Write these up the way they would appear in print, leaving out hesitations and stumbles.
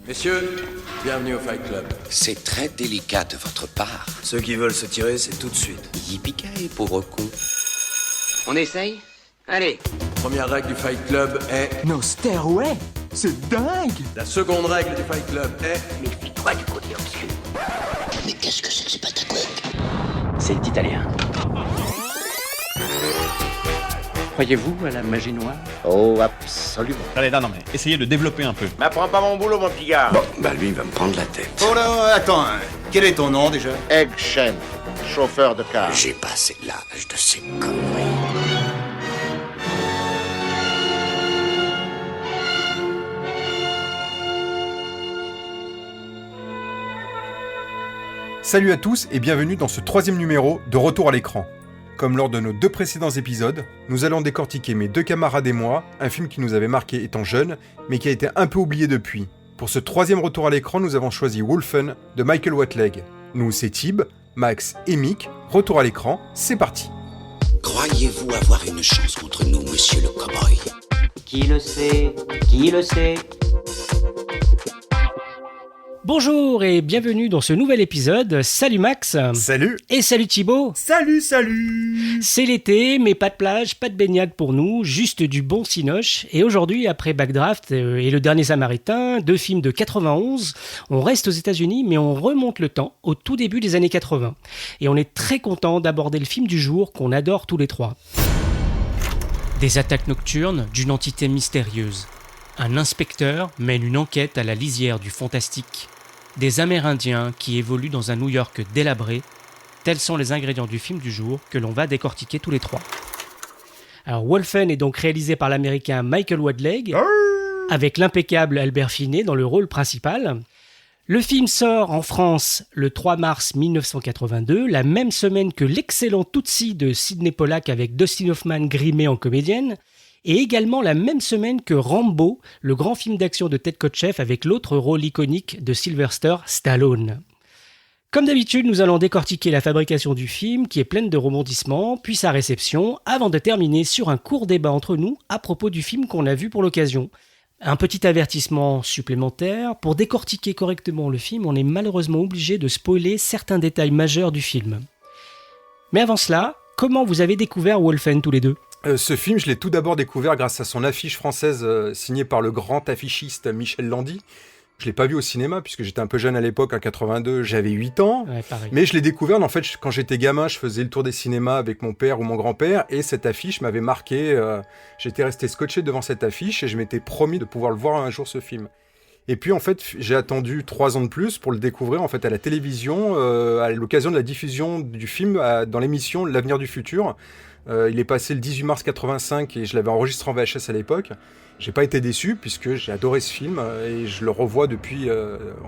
Messieurs, bienvenue au Fight Club. C'est très délicat de votre part. Ceux qui veulent se tirer, c'est tout de suite. Yippee-ki-yay, pauvre con. On essaye? Allez. Première règle du Fight Club est... No stairway. C'est dingue. La seconde règle du Fight Club est... Méfie-toi du côté obscur. Mais qu'est-ce que c'est que ce patacouette? C'est italien. Croyez-vous à la magie noire? Oh, absolument. Allez, non, mais essayez de développer un peu. M'apprends pas mon boulot, mon petit gars. Bon, bah lui, il va me prendre la tête. Oh là, attends, quel est ton nom déjà? Egg Shen, chauffeur de car. J'ai passé l'âge de ces conneries. Salut à tous et bienvenue dans ce troisième numéro de Retour à l'écran. Comme lors de nos deux précédents épisodes, nous allons décortiquer mes deux camarades et moi, un film qui nous avait marqué étant jeunes, mais qui a été un peu oublié depuis. Pour ce troisième retour à l'écran, nous avons choisi Wolfen de Michael Whatley. Nous, c'est Tib, Max et Mick. Retour à l'écran, c'est parti. Croyez-vous avoir une chance contre nous, monsieur le cow-boy? Qui le sait? Qui le sait? Bonjour et bienvenue dans ce nouvel épisode. Salut Max. Salut. Et salut Thibaut. Salut. C'est l'été, mais pas de plage, pas de baignade pour nous, juste du bon cinoche. Et aujourd'hui, après Backdraft et Le Dernier Samaritain, deux films de 91, on reste aux États-Unis, mais on remonte le temps au tout début des années 80. Et on est très content d'aborder le film du jour qu'on adore tous les trois. Des attaques nocturnes d'une entité mystérieuse. Un inspecteur mène une enquête à la lisière du fantastique. Des Amérindiens qui évoluent dans un New York délabré. Tels sont les ingrédients du film du jour que l'on va décortiquer tous les trois. Alors Wolfen est donc réalisé par l'américain Michael Whatley, avec l'impeccable Albert Finney dans le rôle principal. Le film sort en France le 3 mars 1982, la même semaine que l'excellent Tootsie de Sydney Pollack avec Dustin Hoffman grimé en comédienne, et également la même semaine que Rambo, le grand film d'action de Ted Kotcheff avec l'autre rôle iconique de Sylvester Stallone. Comme d'habitude, nous allons décortiquer la fabrication du film, qui est pleine de rebondissements, puis sa réception, avant de terminer sur un court débat entre nous à propos du film qu'on a vu pour l'occasion. Un petit avertissement supplémentaire, pour décortiquer correctement le film, on est malheureusement obligé de spoiler certains détails majeurs du film. Mais avant cela, comment vous avez découvert Wolfen tous les deux ? Ce film, je l'ai tout d'abord découvert grâce à son affiche française signée par le grand affichiste Michel Landy. Je l'ai pas vu au cinéma puisque j'étais un peu jeune à l'époque, en 82, j'avais 8 ans. Ouais, pareil. Mais je l'ai découvert, en fait, quand j'étais gamin, je faisais le tour des cinémas avec mon père ou mon grand-père et cette affiche m'avait marqué. J'étais resté scotché devant cette affiche et je m'étais promis de pouvoir le voir un jour, ce film. Et puis en fait, j'ai attendu 3 ans de plus pour le découvrir en fait à la télévision, à l'occasion de la diffusion du film dans l'émission L'Avenir du Futur. Il est passé le 18 mars 85 et je l'avais enregistré en VHS à l'époque. J'ai pas été déçu puisque j'ai adoré ce film et je le revois depuis,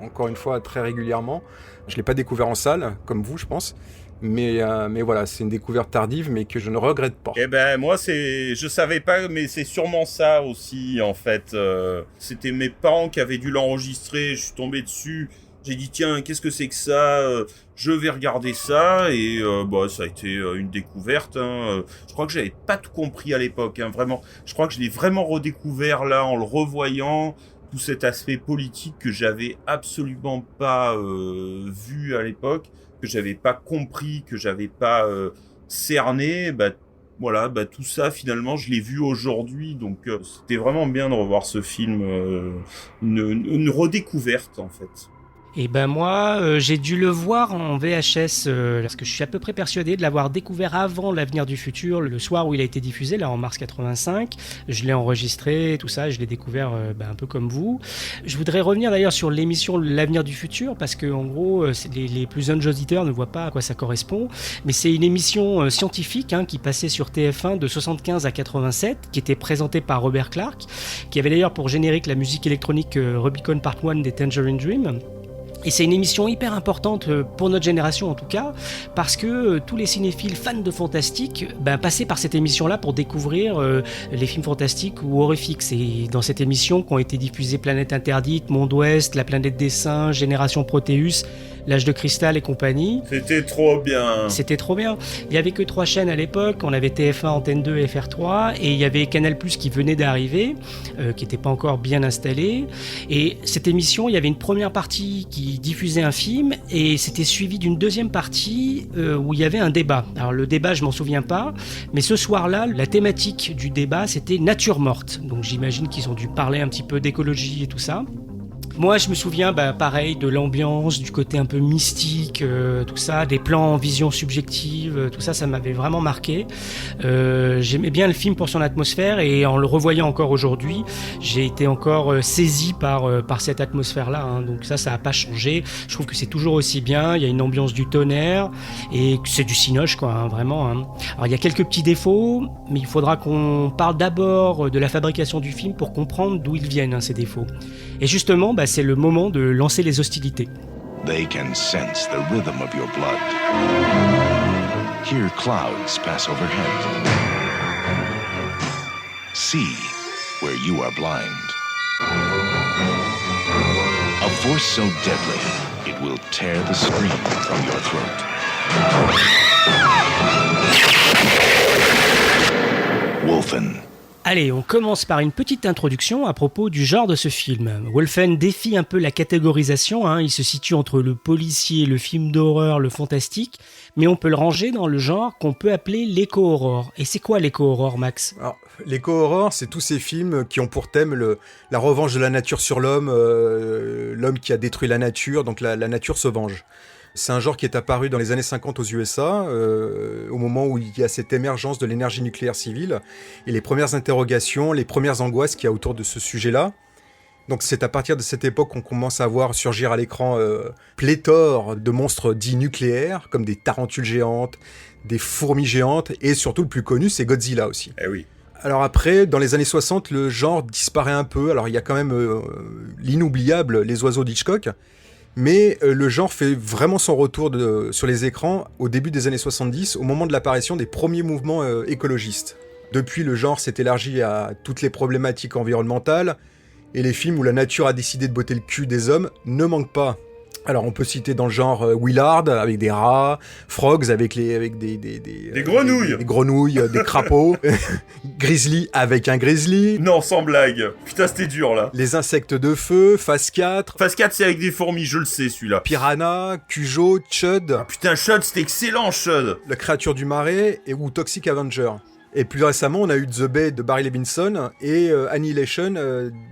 encore une fois, très régulièrement. Je l'ai pas découvert en salle, comme vous, je pense. Mais voilà, c'est une découverte tardive, mais que je ne regrette pas. Eh ben, moi, je savais pas, mais c'est sûrement ça aussi, en fait. C'était mes parents qui avaient dû l'enregistrer, je suis tombé dessus. J'ai dit, tiens, qu'est-ce que c'est que ça? Je vais regarder ça, et ça a été une découverte. Je crois que j'avais pas tout compris à l'époque, vraiment. Je crois que je l'ai vraiment redécouvert, là, en le revoyant, tout cet aspect politique que j'avais absolument pas vu à l'époque, que j'avais pas compris, que j'avais pas cerné. Tout ça, finalement, je l'ai vu aujourd'hui, donc c'était vraiment bien de revoir ce film, une redécouverte, en fait. Et ben moi, j'ai dû le voir en VHS, parce que je suis à peu près persuadé de l'avoir découvert avant L'Avenir du Futur, le soir où il a été diffusé, là en mars 85. Je l'ai enregistré, tout ça, je l'ai découvert un peu comme vous. Je voudrais revenir d'ailleurs sur l'émission L'Avenir du Futur, parce que en gros, les plus jeunes auditeurs ne voient pas à quoi ça correspond, mais c'est une émission scientifique qui passait sur TF1 de 75 à 87, qui était présentée par Robert Clark, qui avait d'ailleurs pour générique la musique électronique Rubicon Part 1 des Tangerine Dream. Et c'est une émission hyper importante pour notre génération en tout cas, parce que tous les cinéphiles fans de fantastique passaient par cette émission-là pour découvrir les films fantastiques ou horrifiques. C'est dans cette émission qu'ont été diffusés Planète Interdite, Monde Ouest, La Planète des Singes, Génération Proteus, L'Âge de Cristal et compagnie. C'était trop bien. C'était trop bien. Il y avait que 3 chaînes à l'époque. On avait TF1, Antenne 2 et FR3. Et il y avait Canal+, qui venait d'arriver, qui n'était pas encore bien installé. Et cette émission, il y avait une première partie qui diffusait un film. Et c'était suivi d'une deuxième partie où il y avait un débat. Alors le débat, je m'en souviens pas. Mais ce soir-là, la thématique du débat, c'était nature morte. Donc j'imagine qu'ils ont dû parler un petit peu d'écologie et tout ça. Moi, je me souviens, pareil, de l'ambiance, du côté un peu mystique, tout ça, des plans en vision subjective, tout ça, ça m'avait vraiment marqué. J'aimais bien le film pour son atmosphère et en le revoyant encore aujourd'hui, j'ai été encore saisi par cette atmosphère-là. Hein. Donc ça n'a pas changé. Je trouve que c'est toujours aussi bien. Il y a une ambiance du tonnerre et c'est du cinoche, quoi, hein, vraiment. Hein. Alors il y a quelques petits défauts, mais il faudra qu'on parle d'abord de la fabrication du film pour comprendre d'où ils viennent, hein, ces défauts. Et justement, c'est le moment de lancer les hostilités. They can sense the rhythm of your blood. Hear clouds pass overhead. See where you are blind. A force so deadly, it will tear the scream from your throat. Wolfen. Allez, on commence par une petite introduction à propos du genre de ce film. Wolfen défie un peu la catégorisation, hein. Il se situe entre le policier, le film d'horreur, le fantastique, mais on peut le ranger dans le genre qu'on peut appeler l'éco-horror. Et c'est quoi l'éco-horror, Max ? Alors, l'éco-horror, c'est tous ces films qui ont pour thème la revanche de la nature sur l'homme, l'homme qui a détruit la nature, donc la nature se venge. C'est un genre qui est apparu dans les années 50 aux USA, au moment où il y a cette émergence de l'énergie nucléaire civile, et les premières interrogations, les premières angoisses qu'il y a autour de ce sujet-là. Donc c'est à partir de cette époque qu'on commence à voir surgir à l'écran pléthore de monstres dits nucléaires, comme des tarentules géantes, des fourmis géantes, et surtout le plus connu, c'est Godzilla aussi. Eh oui. Alors après, dans les années 60, le genre disparaît un peu. Alors il y a quand même l'inoubliable Les Oiseaux d'Hitchcock, mais le genre fait vraiment son retour sur les écrans au début des années 70, au moment de l'apparition des premiers mouvements écologistes. Depuis, le genre s'est élargi à toutes les problématiques environnementales, et les films où la nature a décidé de botter le cul des hommes ne manquent pas. Alors on peut citer dans le genre Willard avec des rats, Frogs avec des grenouilles, des grenouilles, des crapauds, Grizzly avec un grizzly. Non, sans blague. Putain, c'était dur là. Les insectes de feu, Phase 4. Phase 4, c'est avec des fourmis, je le sais celui-là. Piranha, Cujo, Chud. Ah, putain, Chud, c'était excellent, Chud. La créature du marais ou Toxic Avenger. Et plus récemment, on a eu The Bay de Barry Levinson et Annihilation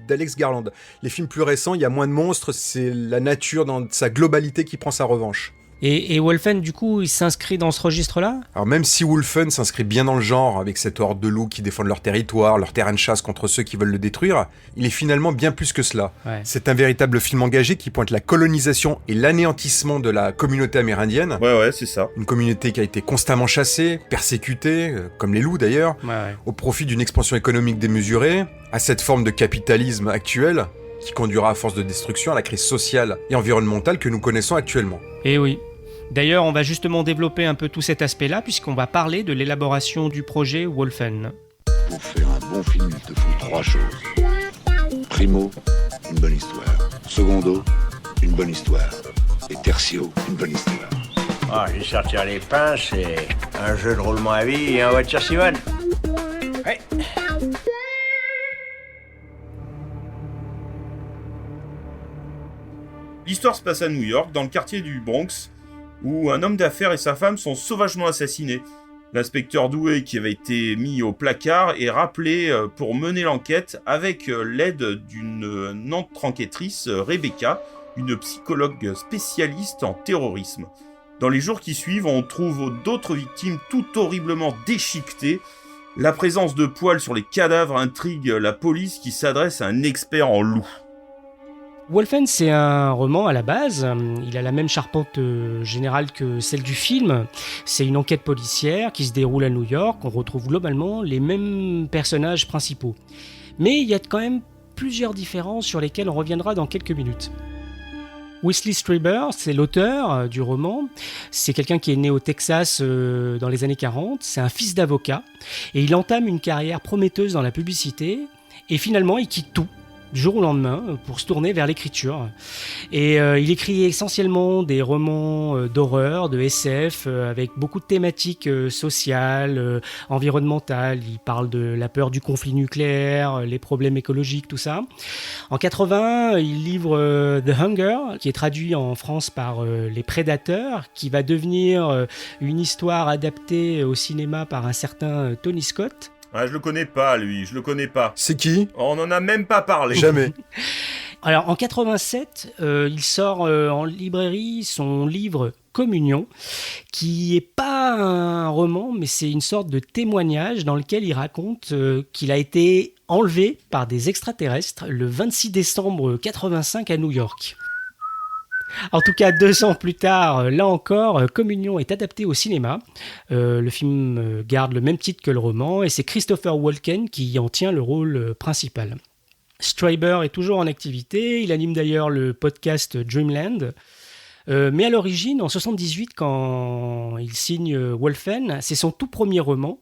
d'Alex Garland. Les films plus récents, il y a moins de monstres, c'est la nature dans sa globalité qui prend sa revanche. Et Wolfen, du coup, il s'inscrit dans ce registre-là ? Alors même si Wolfen s'inscrit bien dans le genre, avec cette horde de loups qui défendent leur territoire, leur terrain de chasse contre ceux qui veulent le détruire, il est finalement bien plus que cela. Ouais. C'est un véritable film engagé qui pointe la colonisation et l'anéantissement de la communauté amérindienne. Ouais, c'est ça. Une communauté qui a été constamment chassée, persécutée, comme les loups d'ailleurs, au profit d'une expansion économique démesurée, à cette forme de capitalisme actuel, qui conduira à force de destruction à la crise sociale et environnementale que nous connaissons actuellement. Eh oui. D'ailleurs, on va justement développer un peu tout cet aspect-là, puisqu'on va parler de l'élaboration du projet Wolfen. Pour faire un bon film, il te faut 3 choses. Primo, une bonne histoire. Secondo, une bonne histoire. Et tertio, une bonne histoire. Ah, je vais sortir les pinces et un jeu de roulement à billes et un voiture Simone. Ouais. L'histoire se passe à New York, dans le quartier du Bronx, où un homme d'affaires et sa femme sont sauvagement assassinés. L'inspecteur Doué, qui avait été mis au placard, est rappelé pour mener l'enquête avec l'aide d'une autre enquêtrice, Rebecca, une psychologue spécialiste en terrorisme. Dans les jours qui suivent, on trouve d'autres victimes tout horriblement déchiquetées. La présence de poils sur les cadavres intrigue la police qui s'adresse à un expert en loups. Wolfen, c'est un roman à la base. Il a la même charpente générale que celle du film. C'est une enquête policière qui se déroule à New York. On retrouve globalement les mêmes personnages principaux. Mais il y a quand même plusieurs différences sur lesquelles on reviendra dans quelques minutes. Wesley Strieber, c'est l'auteur du roman. C'est quelqu'un qui est né au Texas dans les années 40. C'est un fils d'avocat. Et il entame une carrière prometteuse dans la publicité. Et finalement, il quitte tout. du jour au lendemain pour se tourner vers l'écriture. Et il écrit essentiellement des romans d'horreur, de SF, avec beaucoup de thématiques sociales, environnementales. Il parle de la peur du conflit nucléaire, les problèmes écologiques, tout ça. En 80, il livre The Hunger, qui est traduit en France par Les Prédateurs, qui va devenir une histoire adaptée au cinéma par un certain Tony Scott. Ah, je le connais pas, lui, je le connais pas. C'est qui ? On en a même pas parlé. Jamais. Alors, en 87, il sort en librairie son livre Communion, qui est pas un roman, mais c'est une sorte de témoignage dans lequel il raconte qu'il a été enlevé par des extraterrestres le 26 décembre 85 à New York. En tout cas, 2 ans plus tard, là encore, Communion est adapté au cinéma. Le film garde le même titre que le roman et c'est Christopher Walken qui en tient le rôle principal. Strieber est toujours en activité, il anime d'ailleurs le podcast Dreamland. Mais à l'origine, en 78, quand il signe Wolfen, c'est son tout premier roman.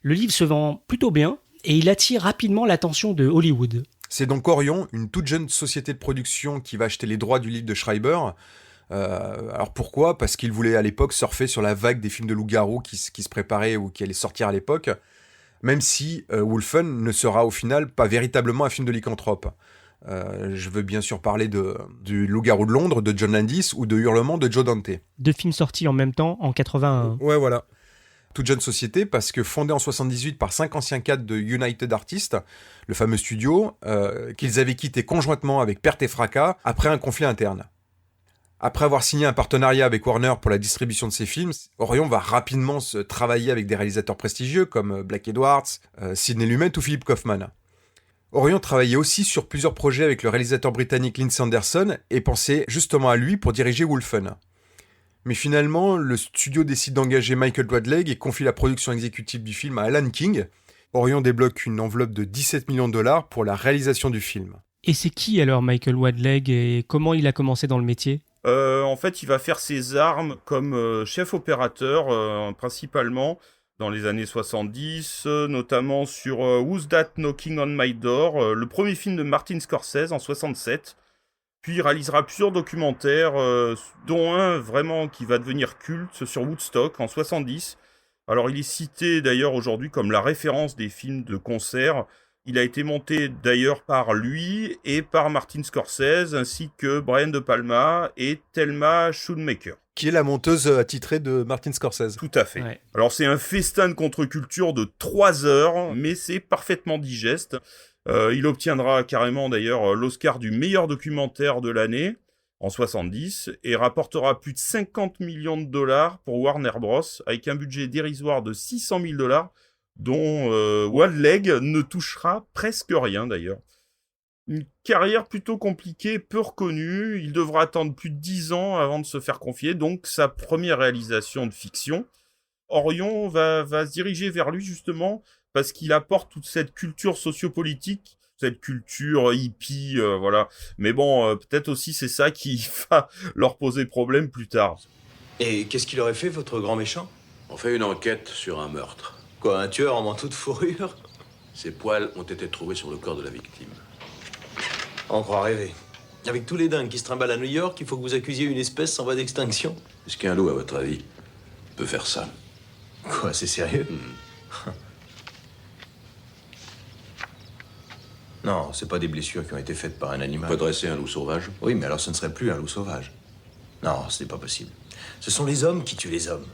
Le livre se vend plutôt bien et il attire rapidement l'attention de Hollywood. C'est donc Orion, une toute jeune société de production qui va acheter les droits du livre de Schreiber. Alors pourquoi ? Parce qu'il voulait à l'époque surfer sur la vague des films de loup-garou qui se préparaient ou qui allaient sortir à l'époque, même si Wolfen ne sera au final pas véritablement un film de lycanthrope. Je veux bien sûr parler du Loup-garou de Londres de John Landis ou de Hurlement de Joe Dante. 2 films sortis en même temps en 81. Ouais, voilà. Toute jeune société parce que fondée en 78 par 5 anciens cadres de United Artists, le fameux studio, qu'ils avaient quitté conjointement avec perte et fracas après un conflit interne. Après avoir signé un partenariat avec Warner pour la distribution de ses films, Orion va rapidement se travailler avec des réalisateurs prestigieux comme Blake Edwards, Sidney Lumet ou Philip Kaufman. Orion travaillait aussi sur plusieurs projets avec le réalisateur britannique Lindsay Anderson et pensait justement à lui pour diriger Wolfen. Mais finalement, le studio décide d'engager Michael Wadleigh et confie la production exécutive du film à Alan King. Orion débloque une enveloppe de 17 millions de dollars pour la réalisation du film. Et c'est qui alors Michael Wadleigh et comment il a commencé dans le métier ? En fait, il va faire ses armes comme chef opérateur, principalement dans les années 70, notamment sur Who's That Knocking on My Door, le premier film de Martin Scorsese en 67. Puis il réalisera plusieurs documentaires, dont un vraiment qui va devenir culte sur Woodstock en 70. Alors il est cité d'ailleurs aujourd'hui comme la référence des films de concert. Il a été monté d'ailleurs par lui et par Martin Scorsese, ainsi que Brian De Palma et Thelma Schoonmaker. Qui est la monteuse attitrée de Martin Scorsese. Tout à fait. Ouais. Alors c'est un festin de contre-culture de 3 heures, mais c'est parfaitement digeste. Il obtiendra carrément d'ailleurs l'Oscar du meilleur documentaire de l'année en 70 et rapportera plus de 50 millions de dollars pour Warner Bros. Avec un budget dérisoire de 600 000 dollars dont Wadleigh ne touchera presque rien d'ailleurs. Une carrière plutôt compliquée, peu reconnue, il devra attendre plus de 10 ans avant de se faire confier, donc sa première réalisation de fiction. Orion va se diriger vers lui justement parce qu'il apporte toute cette culture sociopolitique, cette culture hippie, voilà. Mais bon, peut-être aussi c'est ça qui va leur poser problème plus tard. Et qu'est-ce qu'il aurait fait, votre grand méchant ? On fait une enquête sur un meurtre. Quoi, un tueur en manteau de fourrure ? Ses poils ont été trouvés sur le corps de la victime. On croit rêver. Avec tous les dingues qui se trimballent à New York, il faut que vous accusiez une espèce en voie d'extinction. Est-ce qu'un loup, à votre avis, peut faire ça ? Quoi, c'est sérieux ? Non, c'est pas des blessures qui ont été faites par un animal. On peut dresser un loup sauvage ? Oui, mais alors ce ne serait plus un loup sauvage. Non, ce n'est pas possible. Ce sont les hommes qui tuent les hommes.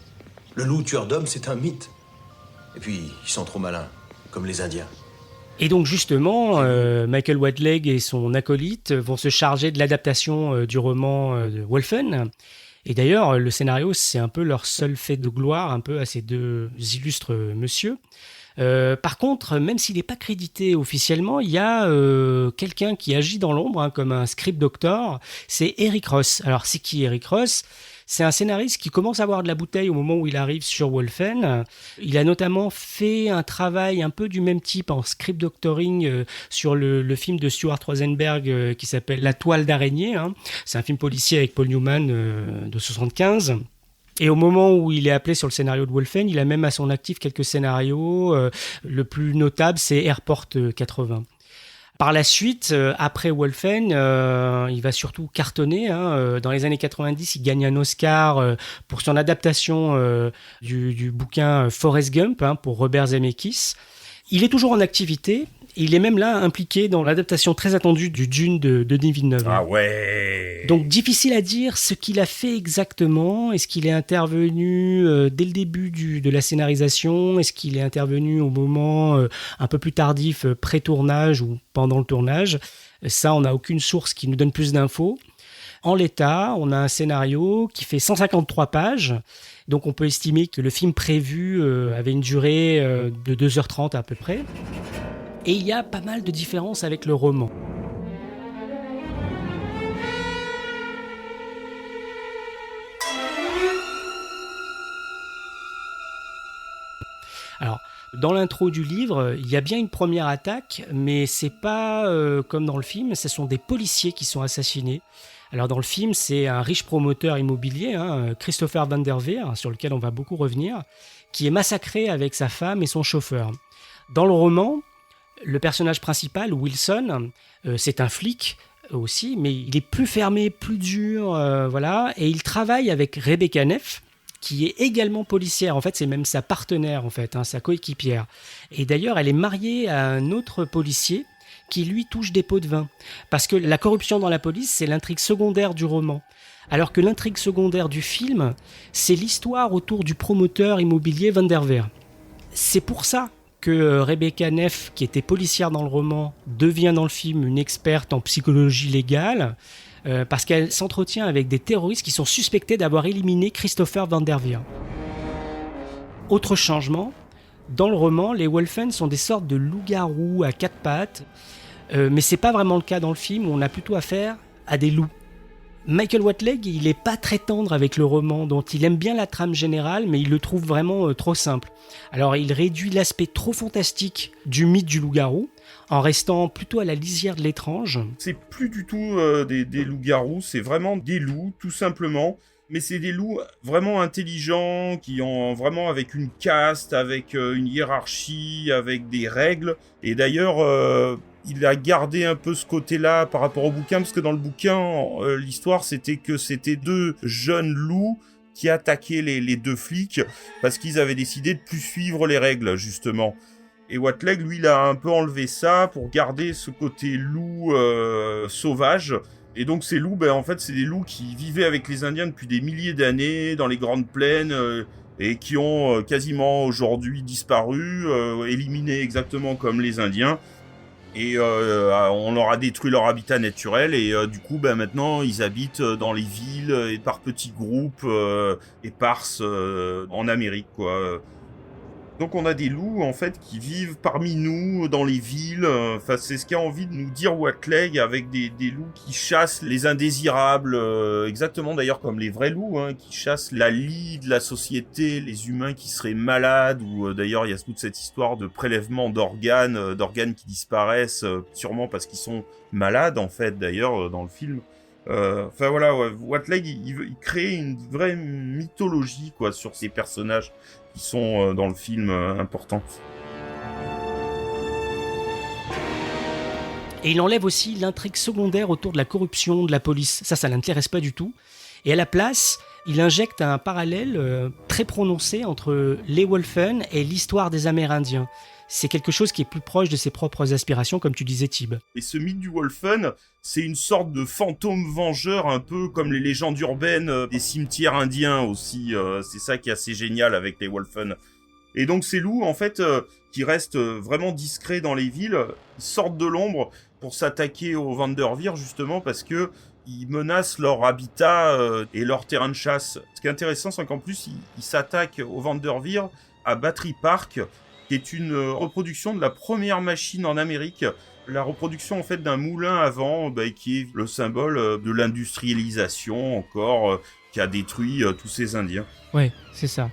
Le loup tueur d'hommes, c'est un mythe. Et puis, ils sont trop malins, comme les Indiens. Et donc justement, Michael Wadleigh et son acolyte vont se charger de l'adaptation du roman de Wolfen. Et d'ailleurs, le scénario, c'est un peu leur seul fait de gloire, un peu à ces 2 illustres messieurs. Par contre, même s'il n'est pas crédité officiellement, il y a quelqu'un qui agit dans l'ombre, comme un script doctor, c'est Eric Ross. Alors c'est qui Eric Ross ? C'est un scénariste qui commence à avoir de la bouteille au moment où il arrive sur Wolfen. Il a notamment fait un travail un peu du même type en script doctoring sur le film de Stuart Rosenberg qui s'appelle La toile d'araignée. C'est un film policier avec Paul Newman de 75. Et au moment où il est appelé sur le scénario de Wolfen, il a même à son actif quelques scénarios. Le plus notable, c'est Airport 80. Par la suite, après Wolfen, il va surtout cartonner. Dans les années 90, il gagne un Oscar pour son adaptation du bouquin Forrest Gump pour Robert Zemeckis. Il est toujours en activité. Il est même là impliqué dans l'adaptation très attendue du Dune de Denis Villeneuve. Ah ouais. Donc difficile à dire ce qu'il a fait exactement. Est-ce qu'il est intervenu dès le début de la scénarisation ? Est-ce qu'il est intervenu au moment un peu plus tardif, pré-tournage ou pendant le tournage ? Ça, on n'a aucune source qui nous donne plus d'infos. En l'état, on a un scénario qui fait 153 pages. Donc on peut estimer que le film prévu avait une durée de 2h30 à peu près. Et il y a pas mal de différences avec le roman. Alors, dans l'intro du livre, il y a bien une première attaque, mais c'est pas comme dans le film, ce sont des policiers qui sont assassinés. Alors dans le film, c'est un riche promoteur immobilier, Christopher Van der Veer, sur lequel on va beaucoup revenir, qui est massacré avec sa femme et son chauffeur. Dans le roman, le personnage principal, Wilson, c'est un flic aussi, mais il est plus fermé, plus dur, voilà, et il travaille avec Rebecca Neff, qui est également policière. En fait, c'est même sa partenaire, en fait, sa coéquipière. Et d'ailleurs, elle est mariée à un autre policier qui, lui, touche des pots de vin. Parce que la corruption dans la police, c'est l'intrigue secondaire du roman. Alors que l'intrigue secondaire du film, c'est l'histoire autour du promoteur immobilier Van der Veer. C'est pour ça que Rebecca Neff, qui était policière dans le roman, devient dans le film une experte en psychologie légale, parce qu'elle s'entretient avec des terroristes qui sont suspectés d'avoir éliminé Christopher Van der Veer. Autre changement, dans le roman, les Wolfen sont des sortes de loups-garous à quatre pattes, mais c'est pas vraiment le cas dans le film, où on a plutôt affaire à des loups. Michael Whatley, il est pas très tendre avec le roman, dont il aime bien la trame générale, mais il le trouve vraiment trop simple. Alors il réduit l'aspect trop fantastique du mythe du loup-garou, en restant plutôt à la lisière de l'étrange. C'est plus du tout des loups-garous, c'est vraiment des loups, tout simplement. Mais c'est des loups vraiment intelligents, qui ont vraiment avec une caste, avec une hiérarchie, avec des règles. Et d'ailleurs, il a gardé un peu ce côté-là par rapport au bouquin, parce que dans le bouquin, l'histoire, c'était que c'était deux jeunes loups qui attaquaient les deux flics, parce qu'ils avaient décidé de plus suivre les règles, justement. Et Whatley, lui, il a un peu enlevé ça pour garder ce côté loup sauvage. Et donc ces loups, en fait, c'est des loups qui vivaient avec les Indiens depuis des milliers d'années dans les grandes plaines et qui ont quasiment aujourd'hui disparu, éliminés exactement comme les Indiens. Et on leur a détruit leur habitat naturel et du coup, maintenant, ils habitent dans les villes et par petits groupes éparses en Amérique, quoi. Donc on a des loups, en fait, qui vivent parmi nous, dans les villes. Enfin, c'est ce qu'a envie de nous dire Whatley, avec des loups qui chassent les indésirables, exactement d'ailleurs comme les vrais loups, qui chassent la lie de la société, les humains qui seraient malades, ou d'ailleurs il y a toute cette histoire de prélèvement d'organes qui disparaissent, sûrement parce qu'ils sont malades, en fait, d'ailleurs, dans le film. Enfin voilà, Whatley, il crée une vraie mythologie, quoi, sur ces personnages qui sont dans le film importants. Et il enlève aussi l'intrigue secondaire autour de la corruption de la police. Ça l'intéresse pas du tout. Et à la place, il injecte un parallèle très prononcé entre les Wolfen et l'histoire des Amérindiens. C'est quelque chose qui est plus proche de ses propres aspirations, comme tu disais, Thib. Et ce mythe du Wolfen, c'est une sorte de fantôme vengeur, un peu comme les légendes urbaines des cimetières indiens aussi. C'est ça qui est assez génial avec les Wolfen. Et donc ces loups, en fait, qui restent vraiment discrets dans les villes, ils sortent de l'ombre pour s'attaquer aux Van der Veer, justement, parce que ils menacent leur habitat et leur terrain de chasse. Ce qui est intéressant, c'est qu'en plus, ils s'attaquent aux Van der Veer à Battery Park, qui est une reproduction de la première machine en Amérique, la reproduction en fait d'un moulin à vent, qui est le symbole de l'industrialisation encore, qui a détruit tous ces Indiens. Ouais, c'est ça.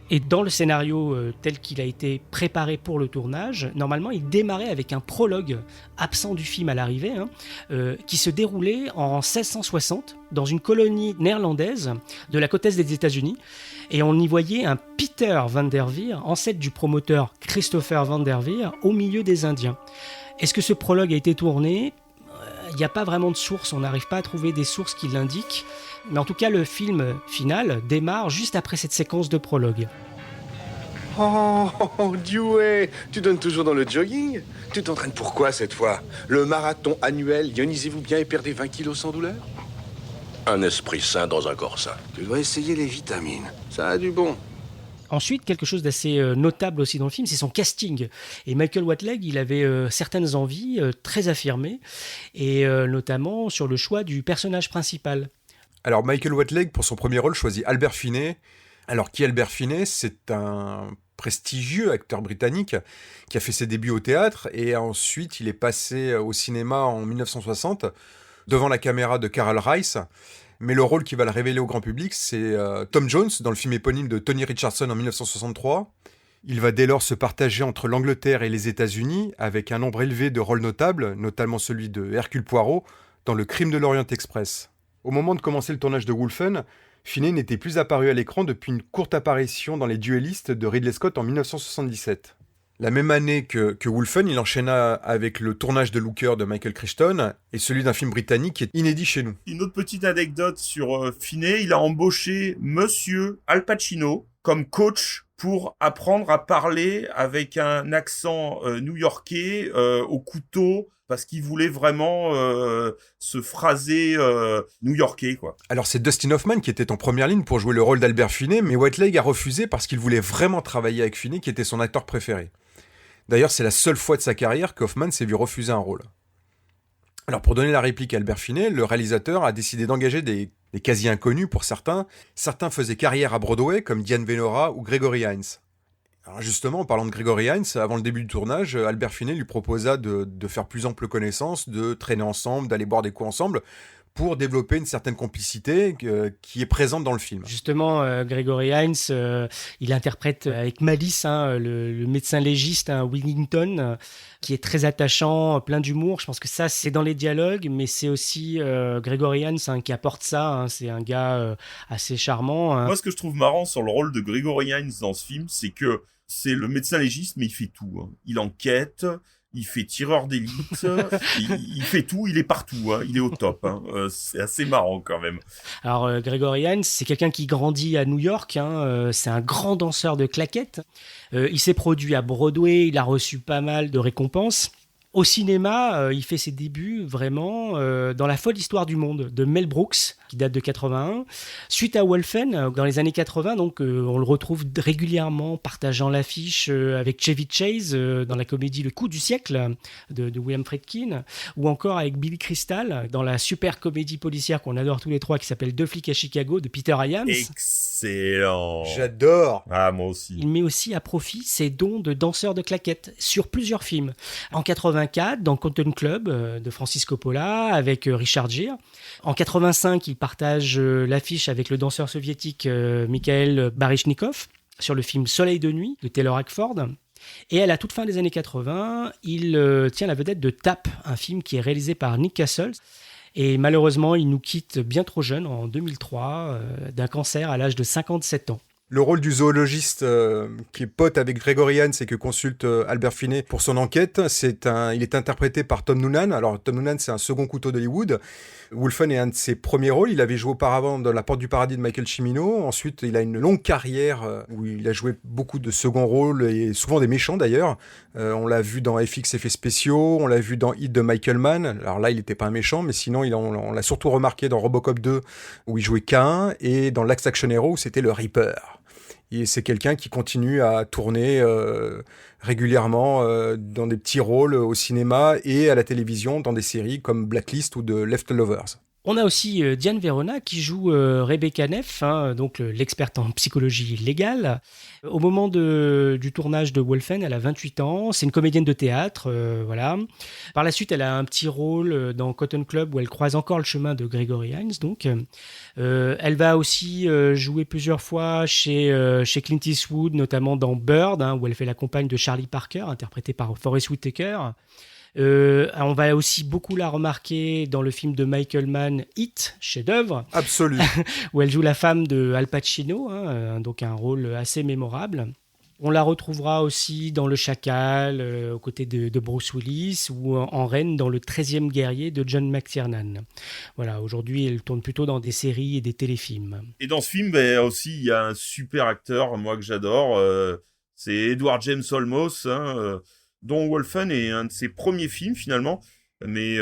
Et dans le scénario tel qu'il a été préparé pour le tournage, normalement il démarrait avec un prologue absent du film à l'arrivée, qui se déroulait en 1660 dans une colonie néerlandaise de la côte est des États-Unis. Et on y voyait un Peter Van der Veer, ancêtre du promoteur Christopher Van der Veer, au milieu des Indiens. Est-ce que ce prologue a été tourné ? Il n'y a pas vraiment de source, on n'arrive pas à trouver des sources qui l'indiquent. Mais en tout cas, le film final démarre juste après cette séquence de prologue. Oh, Dewey, tu donnes toujours dans le jogging ? Tu t'entraînes pourquoi cette fois ? Le marathon annuel, ionisez-vous bien et perdez 20 kilos sans douleur ? Un esprit sain dans un corps sain. Tu dois essayer les vitamines, ça a du bon. Ensuite, quelque chose d'assez notable aussi dans le film, c'est son casting. Et Michael Whatley, il avait certaines envies très affirmées, et notamment sur le choix du personnage principal. Alors Michael Whatley, pour son premier rôle, choisit Albert Finney. Alors qui est Albert Finney ? C'est un prestigieux acteur britannique qui a fait ses débuts au théâtre, et ensuite il est passé au cinéma en 1960 devant la caméra de Carl Rice. Mais le rôle qui va le révéler au grand public, c'est Tom Jones, dans le film éponyme de Tony Richardson en 1963. Il va dès lors se partager entre l'Angleterre et les États-Unis, avec un nombre élevé de rôles notables, notamment celui de Hercule Poirot, dans Le Crime de l'Orient Express. Au moment de commencer le tournage de Wolfen, Finney n'était plus apparu à l'écran depuis une courte apparition dans Les Duellistes de Ridley Scott en 1977. La même année que Wolfen, il enchaîna avec le tournage de Looker de Michael Crichton et celui d'un film britannique qui est inédit chez nous. Une autre petite anecdote sur Finney, il a embauché Monsieur Al Pacino comme coach pour apprendre à parler avec un accent new-yorkais au couteau, parce qu'il voulait vraiment se phraser new-yorkais, quoi. Alors c'est Dustin Hoffman qui était en première ligne pour jouer le rôle d'Albert Finney, mais Whatley a refusé parce qu'il voulait vraiment travailler avec Finney, qui était son acteur préféré. D'ailleurs, c'est la seule fois de sa carrière qu'Hoffman s'est vu refuser un rôle. Alors pour donner la réplique à Albert Finney, le réalisateur a décidé d'engager des quasi-inconnus pour certains. Certains faisaient carrière à Broadway, comme Diane Venora ou Gregory Hines. Alors justement, en parlant de Gregory Hines, avant le début du tournage, Albert Finney lui proposa de faire plus ample connaissance, de traîner ensemble, d'aller boire des coups ensemble, pour développer une certaine complicité qui est présente dans le film. Justement, Gregory Hines, il interprète avec malice le médecin légiste Whittington, qui est très attachant, plein d'humour. Je pense que ça, c'est dans les dialogues, mais c'est aussi Gregory Hines qui apporte ça. C'est un gars assez charmant. Moi, ce que je trouve marrant sur le rôle de Gregory Hines dans ce film, c'est que c'est le médecin légiste, mais il fait tout. Il enquête, il fait tireur d'élite, il fait tout, il est partout, il est au top. C'est assez marrant quand même. Alors Gregory Hines, c'est quelqu'un qui grandit à New York, c'est un grand danseur de claquettes. Il s'est produit à Broadway, il a reçu pas mal de récompenses. Au cinéma, il fait ses débuts vraiment dans La folle histoire du monde de Mel Brooks, qui date de 81. Suite à Wolfen, dans les années 80, donc, on le retrouve régulièrement partageant l'affiche avec Chevy Chase dans la comédie Le coup du siècle de William Friedkin, ou encore avec Billy Crystal dans la super comédie policière qu'on adore tous les trois qui s'appelle Deux flics à Chicago de Peter Hyams. Excellent. J'adore. Ah, moi aussi. Il met aussi à profit ses dons de danseur de claquettes sur plusieurs films. En 84, dans Cotton Club de Francis Coppola avec Richard Gere. En 85, il partage l'affiche avec le danseur soviétique Mikhail Baryshnikov sur le film Soleil de nuit de Taylor Hackford. Et à la toute fin des années 80, il tient la vedette de Tap, un film qui est réalisé par Nick Castle. Et malheureusement, il nous quitte bien trop jeune, en 2003, d'un cancer à l'âge de 57 ans. Le rôle du zoologiste qui est pote avec Gregory Hines et que consulte Albert Finney pour son enquête, il est interprété par Tom Noonan. Alors Tom Noonan, c'est un second couteau d'Hollywood. Wolfen est un de ses premiers rôles. Il avait joué auparavant dans La Porte du Paradis de Michael Cimino. Ensuite, il a une longue carrière où il a joué beaucoup de seconds rôles et souvent des méchants d'ailleurs. On l'a vu dans FX Effets Spéciaux, on l'a vu dans Hit de Michael Mann. Alors là, il n'était pas un méchant, mais sinon, on l'a surtout remarqué dans Robocop 2 où il jouait Cain et dans Last Action Hero où c'était le Reaper. Et c'est quelqu'un qui continue à tourner régulièrement dans des petits rôles au cinéma et à la télévision dans des séries comme Blacklist ou The Leftovers. On a aussi Diane Verona qui joue Rebecca Neff, donc l'experte en psychologie légale. Au moment du tournage de Wolfen, elle a 28 ans. C'est une comédienne de théâtre, voilà. Par la suite, elle a un petit rôle dans Cotton Club où elle croise encore le chemin de Gregory Hines. Donc, elle va aussi jouer plusieurs fois chez Clint Eastwood, notamment dans Bird, où elle fait la compagne de Charlie Parker, interprétée par Forest Whitaker. On va aussi beaucoup la remarquer dans le film de Michael Mann, Hit, chef-d'œuvre. Absolu. Où elle joue la femme de Al Pacino, donc un rôle assez mémorable. On la retrouvera aussi dans Le Chacal, aux côtés de Bruce Willis, ou en reine dans Le 13e guerrier de John McTiernan. Voilà, aujourd'hui, elle tourne plutôt dans des séries et des téléfilms. Et dans ce film, aussi, il y a un super acteur, moi, que j'adore. C'est Edward James Olmos, dont Wolfen est un de ses premiers films, finalement, mais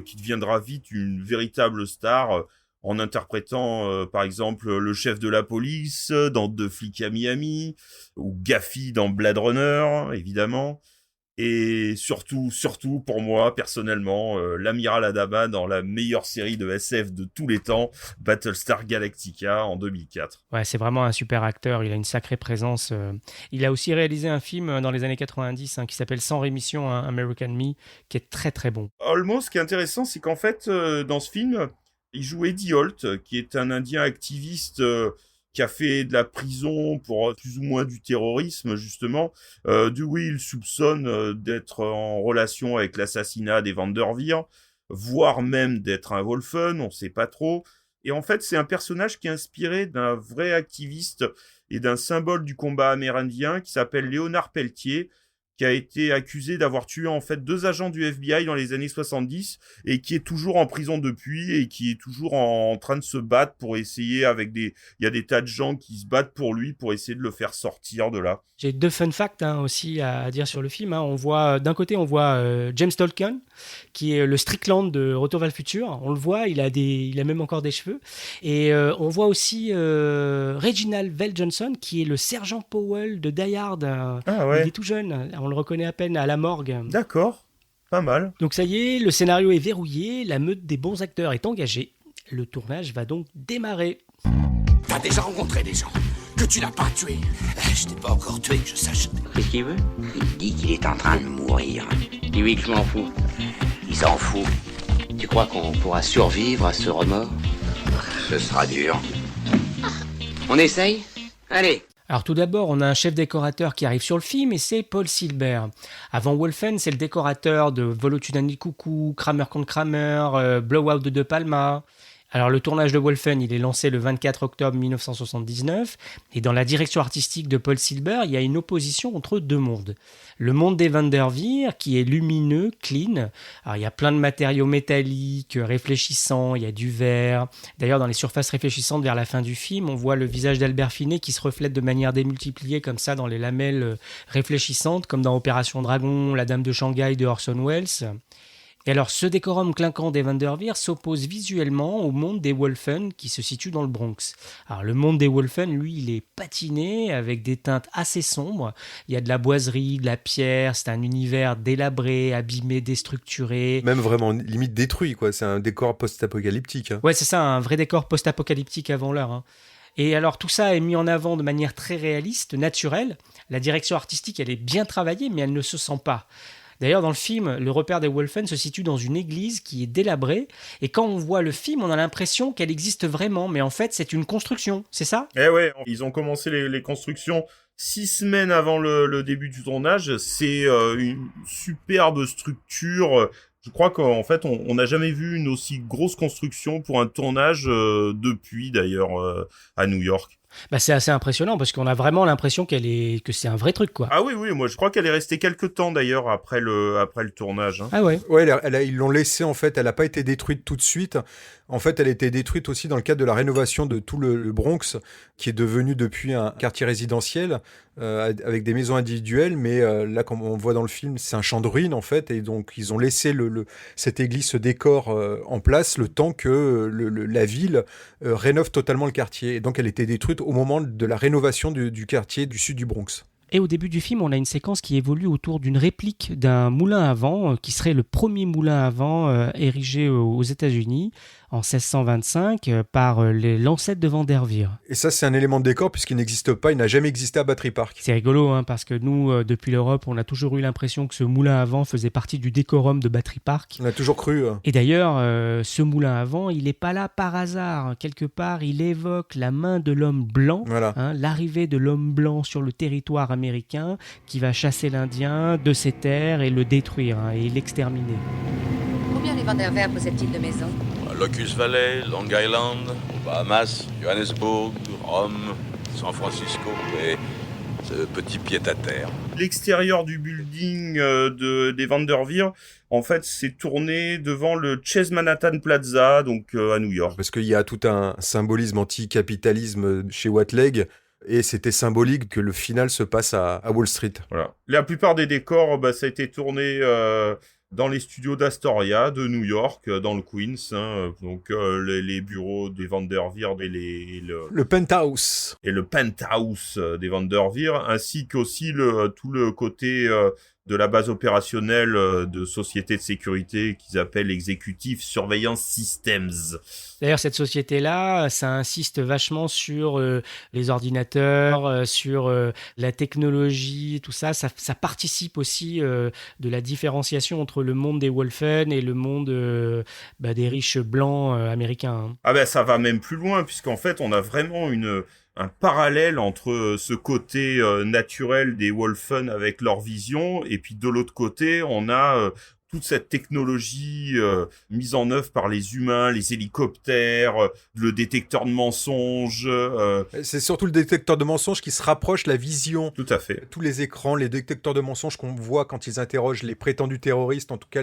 qui deviendra vite une véritable star en interprétant, par exemple, le chef de la police dans Deux flics à Miami, ou Gaffy dans Blade Runner, évidemment. Et surtout, pour moi, personnellement, l'amiral Adama dans la meilleure série de SF de tous les temps, Battlestar Galactica, en 2004. Ouais, c'est vraiment un super acteur, il a une sacrée présence. Il a aussi réalisé un film dans les années 90 qui s'appelle Sans rémission, American Me, qui est très très bon. Olmos, ce qui est intéressant, c'est qu'en fait, dans ce film, il joue Eddie Holt, qui est un Indien activiste qui a fait de la prison pour plus ou moins du terrorisme, justement. Il soupçonne d'être en relation avec l'assassinat des Vanderveer, voire même d'être un Wolfen, on sait pas trop. Et en fait, c'est un personnage qui est inspiré d'un vrai activiste et d'un symbole du combat amérindien qui s'appelle Léonard Peltier, qui a été accusé d'avoir tué en fait 2 agents du FBI dans les années 70 et qui est toujours en prison depuis et qui est toujours en train de se battre pour essayer il y a des tas de gens qui se battent pour lui pour essayer de le faire sortir de là. J'ai 2 fun facts aussi à dire sur le film. On voit, d'un côté, on voit James Tolkien, qui est le Strickland de Retour vers le futur. On le voit, il a même encore des cheveux. Et on voit aussi Reginald Vell Johnson, qui est le sergent Powell de Die Hard. Il est tout jeune, on le reconnaît à peine à la morgue. D'accord, pas mal. Donc ça y est, le scénario est verrouillé, la meute des bons acteurs est engagée. Le tournage va donc démarrer. T'as déjà rencontré des gens que tu n'as pas tués. Je t'ai pas encore tué, que je sache. Qu'est-ce qu'il veut? Il dit qu'il est en train de mourir. Dis-lui que je m'en fous. Il s'en fout. Tu crois qu'on pourra survivre à ce remords? Ce sera dur. On essaye? Allez. Alors tout d'abord, on a un chef décorateur qui arrive sur le film et c'est Paul Silber. Avant Wolfen, c'est le décorateur de Vol au-dessus d'un nid de coucou, Kramer contre Kramer, Blowout de De Palma. Alors le tournage de Wolfen, il est lancé le 24 octobre 1979 et dans la direction artistique de Paul Silber, il y a une opposition entre 2 mondes. Le monde des Vanderveer qui est lumineux, clean. Alors il y a plein de matériaux métalliques, réfléchissants, il y a du verre. D'ailleurs dans les surfaces réfléchissantes vers la fin du film, on voit le visage d'Albert Finney qui se reflète de manière démultipliée comme ça dans les lamelles réfléchissantes comme dans Opération Dragon, La Dame de Shanghai de Orson Welles. Et alors, ce décorum clinquant des Vanderveer s'oppose visuellement au monde des Wolfen qui se situe dans le Bronx. Alors, le monde des Wolfen, lui, il est patiné avec des teintes assez sombres. Il y a de la boiserie, de la pierre, c'est un univers délabré, abîmé, déstructuré. Même vraiment limite détruit, quoi. C'est un décor post-apocalyptique. Ouais, c'est ça, un vrai décor post-apocalyptique avant l'heure. Et alors, tout ça est mis en avant de manière très réaliste, naturelle. La direction artistique, elle est bien travaillée, mais elle ne se sent pas. D'ailleurs, dans le film, le repère des Wolfen se situe dans une église qui est délabrée. Et quand on voit le film, on a l'impression qu'elle existe vraiment. Mais en fait, c'est une construction, c'est ça? Eh ouais, ils ont commencé les constructions 6 semaines avant le début du tournage. C'est une superbe structure. Je crois qu'en fait, on n'a jamais vu une aussi grosse construction pour un tournage depuis, d'ailleurs, à New York. Bah c'est assez impressionnant parce qu'on a vraiment l'impression que c'est un vrai truc, quoi. Ah oui, moi je crois qu'elle est restée quelques temps d'ailleurs après le tournage. Ah ouais. Ouais, ils l'ont laissée en fait, elle n'a pas été détruite tout de suite. En fait, elle a été détruite aussi dans le cadre de la rénovation de tout le Bronx, qui est devenu depuis un quartier résidentiel avec des maisons individuelles. Mais là, comme on voit dans le film, c'est un champ de ruines en fait, et donc ils ont laissé cette église, ce décor en place, le temps que la ville rénove totalement le quartier. Et donc, elle était détruite au moment de la rénovation du quartier du sud du Bronx. Et au début du film, on a une séquence qui évolue autour d'une réplique d'un moulin à vent, qui serait le premier moulin à vent érigé aux États-Unis en 1625 par l'ancêtre de Vanderveer. Et ça, c'est un élément de décor puisqu'il n'existe pas, il n'a jamais existé à Battery Park. C'est rigolo, parce que nous, depuis l'Europe, on a toujours eu l'impression que ce moulin à vent faisait partie du décorum de Battery Park. On a toujours cru. Et d'ailleurs, ce moulin à vent, il n'est pas là par hasard. Quelque part, il évoque la main de l'homme blanc, l'arrivée de l'homme blanc sur le territoire américain qui va chasser l'Indien de ses terres et le détruire et l'exterminer. Combien les Vanderveer possèdent-ils de maisons? Locust Valley, Long Island, Bahamas, Johannesburg, Rome, San Francisco et Ce petit pied-à-terre. L'extérieur du building des Vanderveer, en fait, c'est tourné devant le Chase Manhattan Plaza, donc à New York. Parce qu'il y a tout un symbolisme anti-capitalisme chez Watleg, et c'était symbolique que le final se passe à Wall Street. Voilà. La plupart des décors, ça a été tourné dans les studios d'Astoria de New York, dans le Queens, donc les bureaux des Vanderveer et le penthouse. Et le penthouse des Vanderveer, ainsi qu'aussi tout le côté de la base opérationnelle de société de sécurité qu'ils appellent Executive Surveillance Systems. D'ailleurs, cette société-là, ça insiste vachement sur les ordinateurs, sur la technologie, tout ça. Ça participe aussi de la différenciation entre le monde des Wolfen et le monde des riches blancs américains. Ah ben, ça va même plus loin, puisqu'en fait, on a vraiment un parallèle entre ce côté naturel des Wolfen avec leur vision, et puis de l'autre côté, on a toute cette technologie mise en œuvre par les humains, les hélicoptères, le détecteur de mensonges. C'est surtout le détecteur de mensonges qui se rapproche la vision. Tout à fait. Tous les écrans, les détecteurs de mensonges qu'on voit quand ils interrogent les prétendus terroristes, en tout cas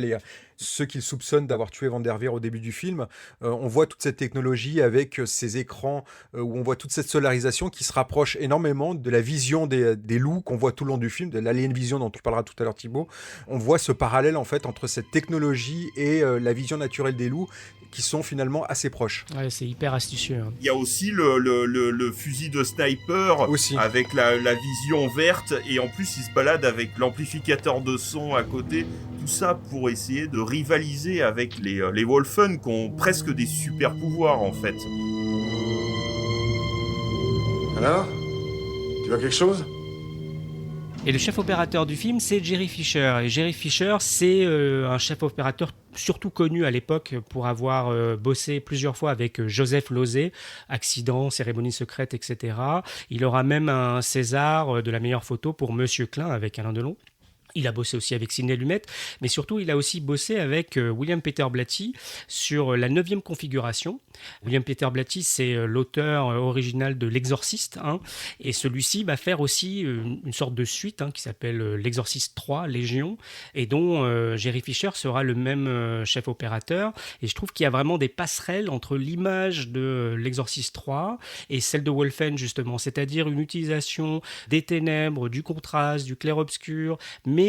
ceux qu'ils soupçonnent d'avoir tué Vanderveer au début du film, on voit toute cette technologie avec ces écrans où on voit toute cette solarisation qui se rapproche énormément de la vision des loups qu'on voit tout le long du film, de l'alien vision dont tu parleras tout à l'heure Thibaut. On voit ce parallèle en fait entre cette technologie et la vision naturelle des loups qui sont finalement assez proches. Ouais, c'est hyper astucieux. Hein. Il y a aussi le fusil de sniper aussi, avec la vision verte, et en plus il se balade avec l'amplificateur de son à côté. Tout ça pour essayer de rivaliser avec les Wolfen qui ont presque des super pouvoirs en fait. Alors ? Tu vois quelque chose ? Et le chef opérateur du film, c'est Jerry Fisher. Et Jerry Fisher, c'est un chef opérateur surtout connu à l'époque pour avoir bossé plusieurs fois avec Joseph Losey, Accident, Cérémonie secrète, etc. Il aura même un César de la meilleure photo pour Monsieur Klein avec Alain Delon. Il a bossé aussi avec Sidney Lumet, mais surtout il a aussi bossé avec William Peter Blatty sur la 9e configuration. William Peter Blatty, c'est l'auteur original de L'Exorciste, et celui-ci va faire aussi une sorte de suite qui s'appelle L'Exorciste 3, Légion, et dont Jerry Fisher sera le même chef opérateur. Et je trouve qu'il y a vraiment des passerelles entre l'image de L'Exorciste 3 et celle de Wolfen, justement, c'est-à-dire une utilisation des ténèbres, du contraste, du clair-obscur, mais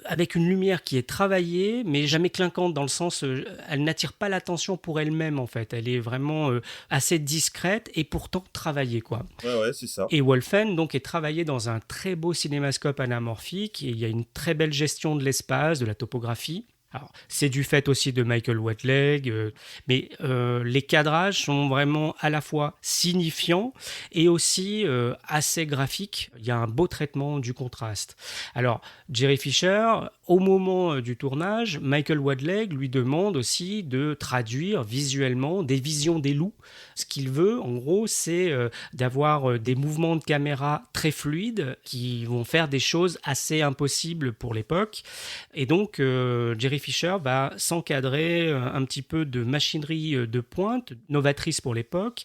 avec une lumière qui est travaillée, mais jamais clinquante, dans le sens, elle n'attire pas l'attention pour elle-même, en fait. Elle est vraiment assez discrète et pourtant travaillée, quoi. Ouais, c'est ça. Et Wolfen, donc, est travaillé dans un très beau cinémascope anamorphique, et il y a une très belle gestion de l'espace, de la topographie. Alors, c'est du fait aussi de Michael Watleg, mais les cadrages sont vraiment à la fois signifiants et aussi assez graphiques. Il y a un beau traitement du contraste. Alors, Jerry Fisher, au moment du tournage, Michael Watleg lui demande aussi de traduire visuellement des visions des loups. Ce qu'il veut, en gros, c'est d'avoir des mouvements de caméra très fluides qui vont faire des choses assez impossibles pour l'époque. Et donc, Jerry Fisher va s'encadrer un petit peu de machinerie de pointe, novatrice pour l'époque.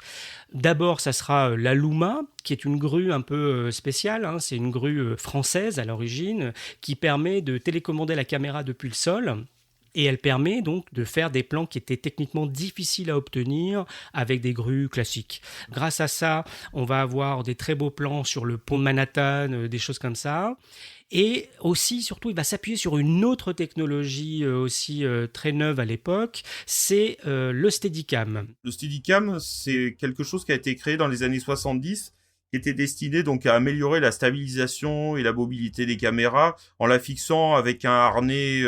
D'abord, ça sera la Luma, qui est une grue un peu spéciale. C'est une grue française à l'origine, qui permet de télécommander la caméra depuis le sol. Et elle permet donc de faire des plans qui étaient techniquement difficiles à obtenir avec des grues classiques. Grâce à ça, on va avoir des très beaux plans sur le pont de Manhattan, des choses comme ça. Et aussi, surtout, il va s'appuyer sur une autre technologie aussi très neuve à l'époque, c'est le Steadicam. Le Steadicam, c'est quelque chose qui a été créé dans les années 70, qui était destiné donc à améliorer la stabilisation et la mobilité des caméras en la fixant avec un harnais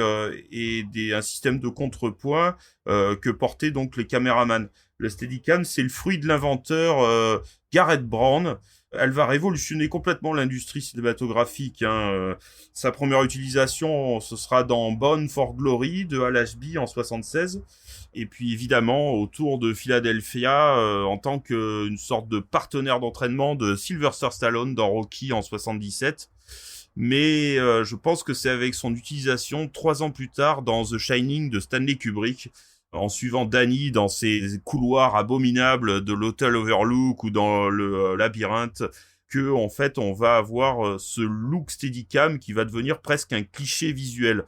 et un système de contrepoint que portaient donc les caméramans. Le Steadicam, c'est le fruit de l'inventeur Garrett Brown. Elle va révolutionner complètement l'industrie cinématographique. Sa première utilisation, ce sera dans Bound for Glory de Hal Ashby en 76. Et puis évidemment, autour de Philadelphia, en tant qu'une sorte de partenaire d'entraînement de Sylvester Stallone dans Rocky en 77. Mais je pense que c'est avec son utilisation 3 ans plus tard dans The Shining de Stanley Kubrick, en suivant Danny dans ses couloirs abominables de l'hôtel Overlook ou dans le labyrinthe, que en fait on va avoir ce look Steadicam qui va devenir presque un cliché visuel.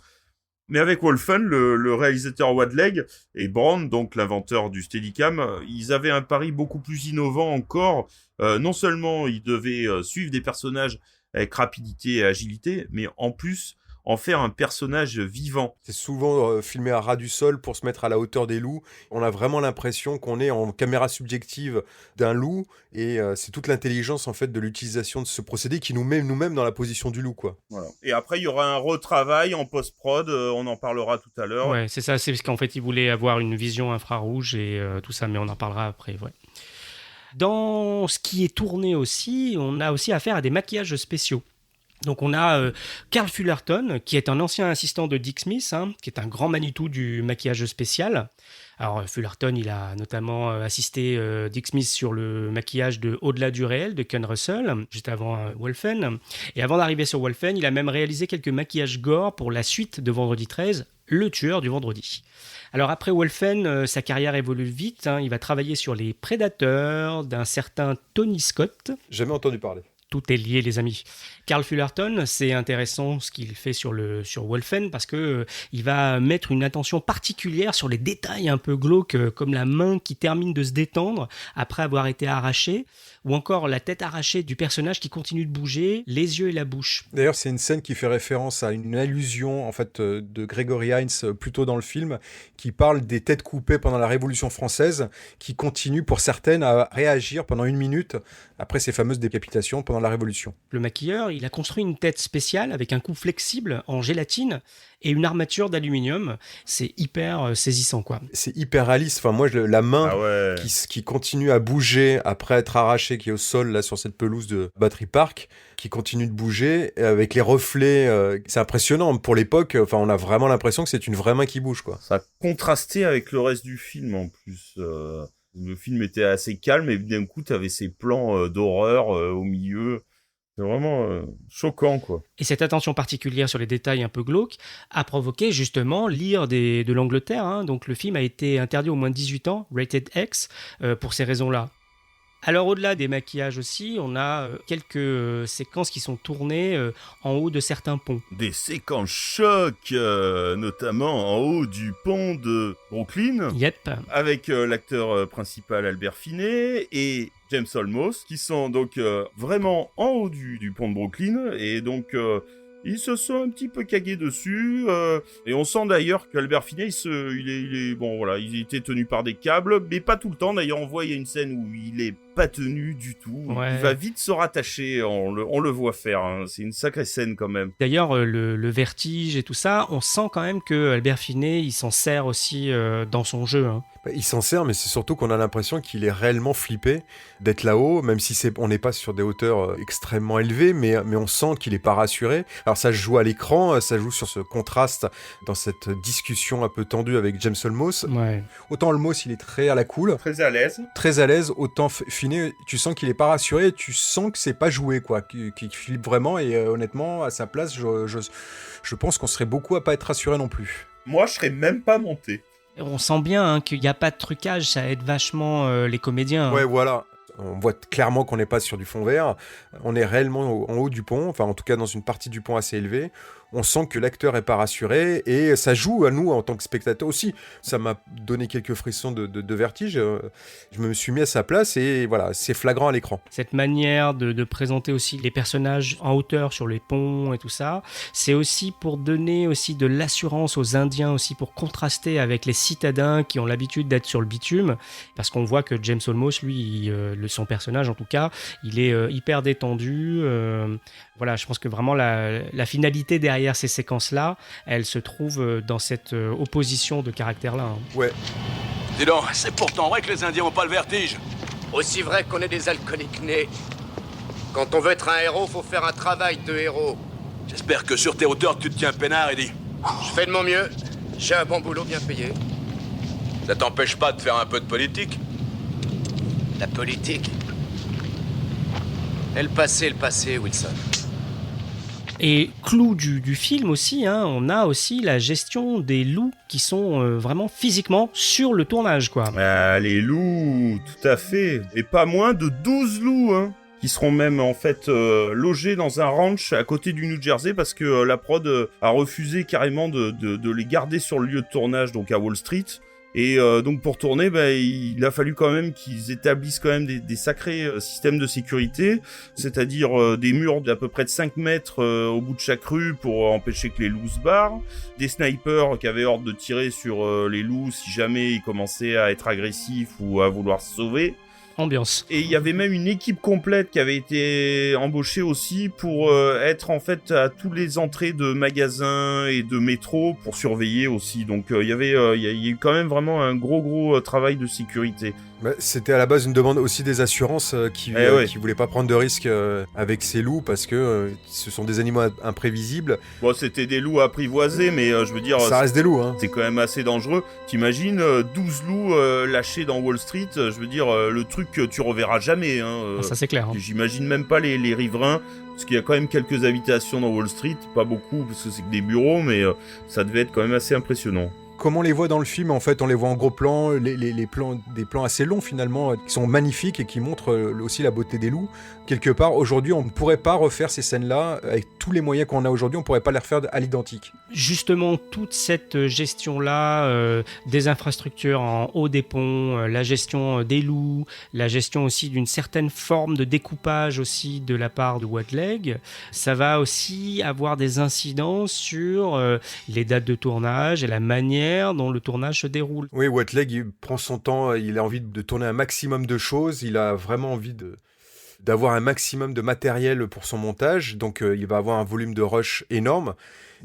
Mais avec Wolfen, le réalisateur Wadleg et Brand, donc l'inventeur du Steadicam, ils avaient un pari beaucoup plus innovant encore. Non seulement ils devaient suivre des personnages avec rapidité et agilité, mais en plus en faire un personnage vivant. C'est souvent filmé à ras du sol pour se mettre à la hauteur des loups. On a vraiment l'impression qu'on est en caméra subjective d'un loup et c'est toute l'intelligence en fait de l'utilisation de ce procédé qui nous met nous-mêmes dans la position du loup, quoi. Voilà. Et après il y aura un retravail en post-prod, on en parlera tout à l'heure. Ouais, c'est ça, c'est parce qu'en fait ils voulaient avoir une vision infrarouge et tout ça, mais on en parlera après, ouais. Dans ce qui est tourné aussi, on a aussi affaire à des maquillages spéciaux. Donc on a Carl Fullerton, qui est un ancien assistant de Dick Smith, qui est un grand Manitou du maquillage spécial. Alors Fullerton, il a notamment assisté Dick Smith sur le maquillage de Au-delà du réel de Ken Russell, juste avant Wolfen. Et avant d'arriver sur Wolfen, il a même réalisé quelques maquillages gore pour la suite de Vendredi 13, Le tueur du vendredi. Alors après Wolfen, sa carrière évolue vite. Il va travailler sur les Prédateurs d'un certain Tony Scott. Jamais entendu parler. Tout est lié, les amis. Carl Fullerton, c'est intéressant ce qu'il fait sur Wolfen parce que il va mettre une attention particulière sur les détails un peu glauques, comme la main qui termine de se détendre après avoir été arrachée, ou encore la tête arrachée du personnage qui continue de bouger, les yeux et la bouche. D'ailleurs, c'est une scène qui fait référence à une allusion en fait de Gregory Hines plus tôt dans le film, qui parle des têtes coupées pendant la Révolution française, qui continuent pour certaines à réagir pendant 1 minute après ces fameuses décapitations pendant la Révolution. Le maquilleur, il a construit une tête spéciale avec un cou flexible en gélatine et une armature d'aluminium. C'est hyper saisissant, quoi. C'est hyper réaliste. Enfin, moi, la main qui continue à bouger après être arrachée, qui est au sol là sur cette pelouse de Battery Park, qui continue de bouger avec les reflets. C'est impressionnant pour l'époque. Enfin, on a vraiment l'impression que c'est une vraie main qui bouge, quoi. Ça a contrasté avec le reste du film en plus. Le film était assez calme et d'un coup, t'avais ces plans d'horreur au milieu. C'est vraiment choquant, quoi. Et cette attention particulière sur les détails un peu glauques a provoqué justement l'ire de l'Angleterre. Donc le film a été interdit aux moins de 18 ans, rated X, pour ces raisons-là. Alors au-delà des maquillages aussi, on a quelques séquences qui sont tournées en haut de certains ponts. Des séquences choc, notamment en haut du pont de Brooklyn. Yep. Avec l'acteur principal Albert Finney et James Olmos, qui sont donc vraiment en haut du pont de Brooklyn. Et donc ils se sont un petit peu cagués dessus. Et on sent d'ailleurs qu'Albert Finney, il était tenu par des câbles, mais pas tout le temps. D'ailleurs, on voit, il y a une scène où il est pas tenu du tout. Ouais. Il va vite se rattacher, on le voit faire. C'est une sacrée scène quand même. D'ailleurs, le vertige et tout ça, on sent quand même que Albert Finney, il s'en sert aussi dans son jeu. Il s'en sert, mais c'est surtout qu'on a l'impression qu'il est réellement flippé d'être là-haut, même si on n'est pas sur des hauteurs extrêmement élevées, mais on sent qu'il n'est pas rassuré. Alors ça joue à l'écran, ça joue sur ce contraste dans cette discussion un peu tendue avec James Olmos. Ouais. Autant Olmos, il est très à la cool. Très à l'aise. Très à l'aise, autant Finney, tu sens qu'il n'est pas rassuré, tu sens que c'est pas joué, quoi, qu'il flippe vraiment, et honnêtement, à sa place, je pense qu'on serait beaucoup à pas être rassuré non plus. Moi, je serais même pas monté. On sent bien qu'il n'y a pas de trucage, ça aide vachement les comédiens. Ouais, voilà. On voit clairement qu'on n'est pas sur du fond vert. On est réellement en haut du pont, enfin en tout cas dans une partie du pont assez élevée. On sent que l'acteur n'est pas rassuré et ça joue à nous en tant que spectateurs aussi. Ça m'a donné quelques frissons de vertige. Je me suis mis à sa place et voilà, c'est flagrant à l'écran. Cette manière de présenter aussi les personnages en hauteur sur les ponts et tout ça, c'est aussi pour donner aussi de l'assurance aux Indiens, aussi pour contraster avec les citadins qui ont l'habitude d'être sur le bitume. Parce qu'on voit que James Olmos, lui, son personnage en tout cas, il est hyper détendu. Voilà, je pense que vraiment la finalité derrière ces séquences-là, elle se trouve dans cette opposition de caractère-là. Ouais. Dis donc, c'est pourtant vrai que les Indiens ont pas le vertige. Aussi vrai qu'on est des alcooliques nés. Quand on veut être un héros, faut faire un travail de héros. J'espère que sur tes hauteurs, tu te tiens peinard, Eddie. Je fais de mon mieux. J'ai un bon boulot bien payé. Ça t'empêche pas de faire un peu de politique? La politique? Et le passé, Wilson. Et clou du film aussi, on a aussi la gestion des loups qui sont vraiment physiquement sur le tournage, quoi. Les loups, tout à fait. Et pas moins de 12 loups, qui seront même en fait logés dans un ranch à côté du New Jersey parce que la prod a refusé carrément de les garder sur le lieu de tournage, donc à Wall Street. Et donc pour tourner, il a fallu quand même qu'ils établissent quand même des sacrés systèmes de sécurité, c'est-à-dire des murs d'à peu près de 5 mètres au bout de chaque rue pour empêcher que les loups se barrent, des snipers qui avaient ordre de tirer sur les loups si jamais ils commençaient à être agressifs ou à vouloir se sauver. Ambiance. Et il y avait même une équipe complète qui avait été embauchée aussi pour être en fait à toutes les entrées de magasins et de métro pour surveiller aussi. Donc il y a eu quand même vraiment un gros travail de sécurité. C'était à la base une demande aussi des assurances qui voulaient pas prendre de risques avec ces loups parce que ce sont des animaux imprévisibles. Bon, c'était des loups apprivoisés, mais je veux dire... Ça reste des loups, hein. C'est quand même assez dangereux. T'imagines 12 loups lâchés dans Wall Street, je veux dire, le truc que tu reverras jamais. Ça c'est clair. J'imagine même pas les riverains, parce qu'il y a quand même quelques habitations dans Wall Street, pas beaucoup, parce que c'est que des bureaux, mais ça devait être quand même assez impressionnant. Comme on les voit dans le film, en fait, on les voit en gros plan, les plans, des plans assez longs finalement, qui sont magnifiques et qui montrent aussi la beauté des loups. Quelque part, aujourd'hui, on ne pourrait pas refaire ces scènes-là, avec tous les moyens qu'on a aujourd'hui, on ne pourrait pas les refaire à l'identique. Justement, toute cette gestion-là, des infrastructures en haut des ponts, la gestion des loups, la gestion aussi d'une certaine forme de découpage aussi de la part de Wade Leg, ça va aussi avoir des incidences sur les dates de tournage et la manière dont le tournage se déroule. Oui, Wade Leg, il prend son temps, il a envie de tourner un maximum de choses, il a vraiment envie d'avoir un maximum de matériel pour son montage, donc il va avoir un volume de rush énorme.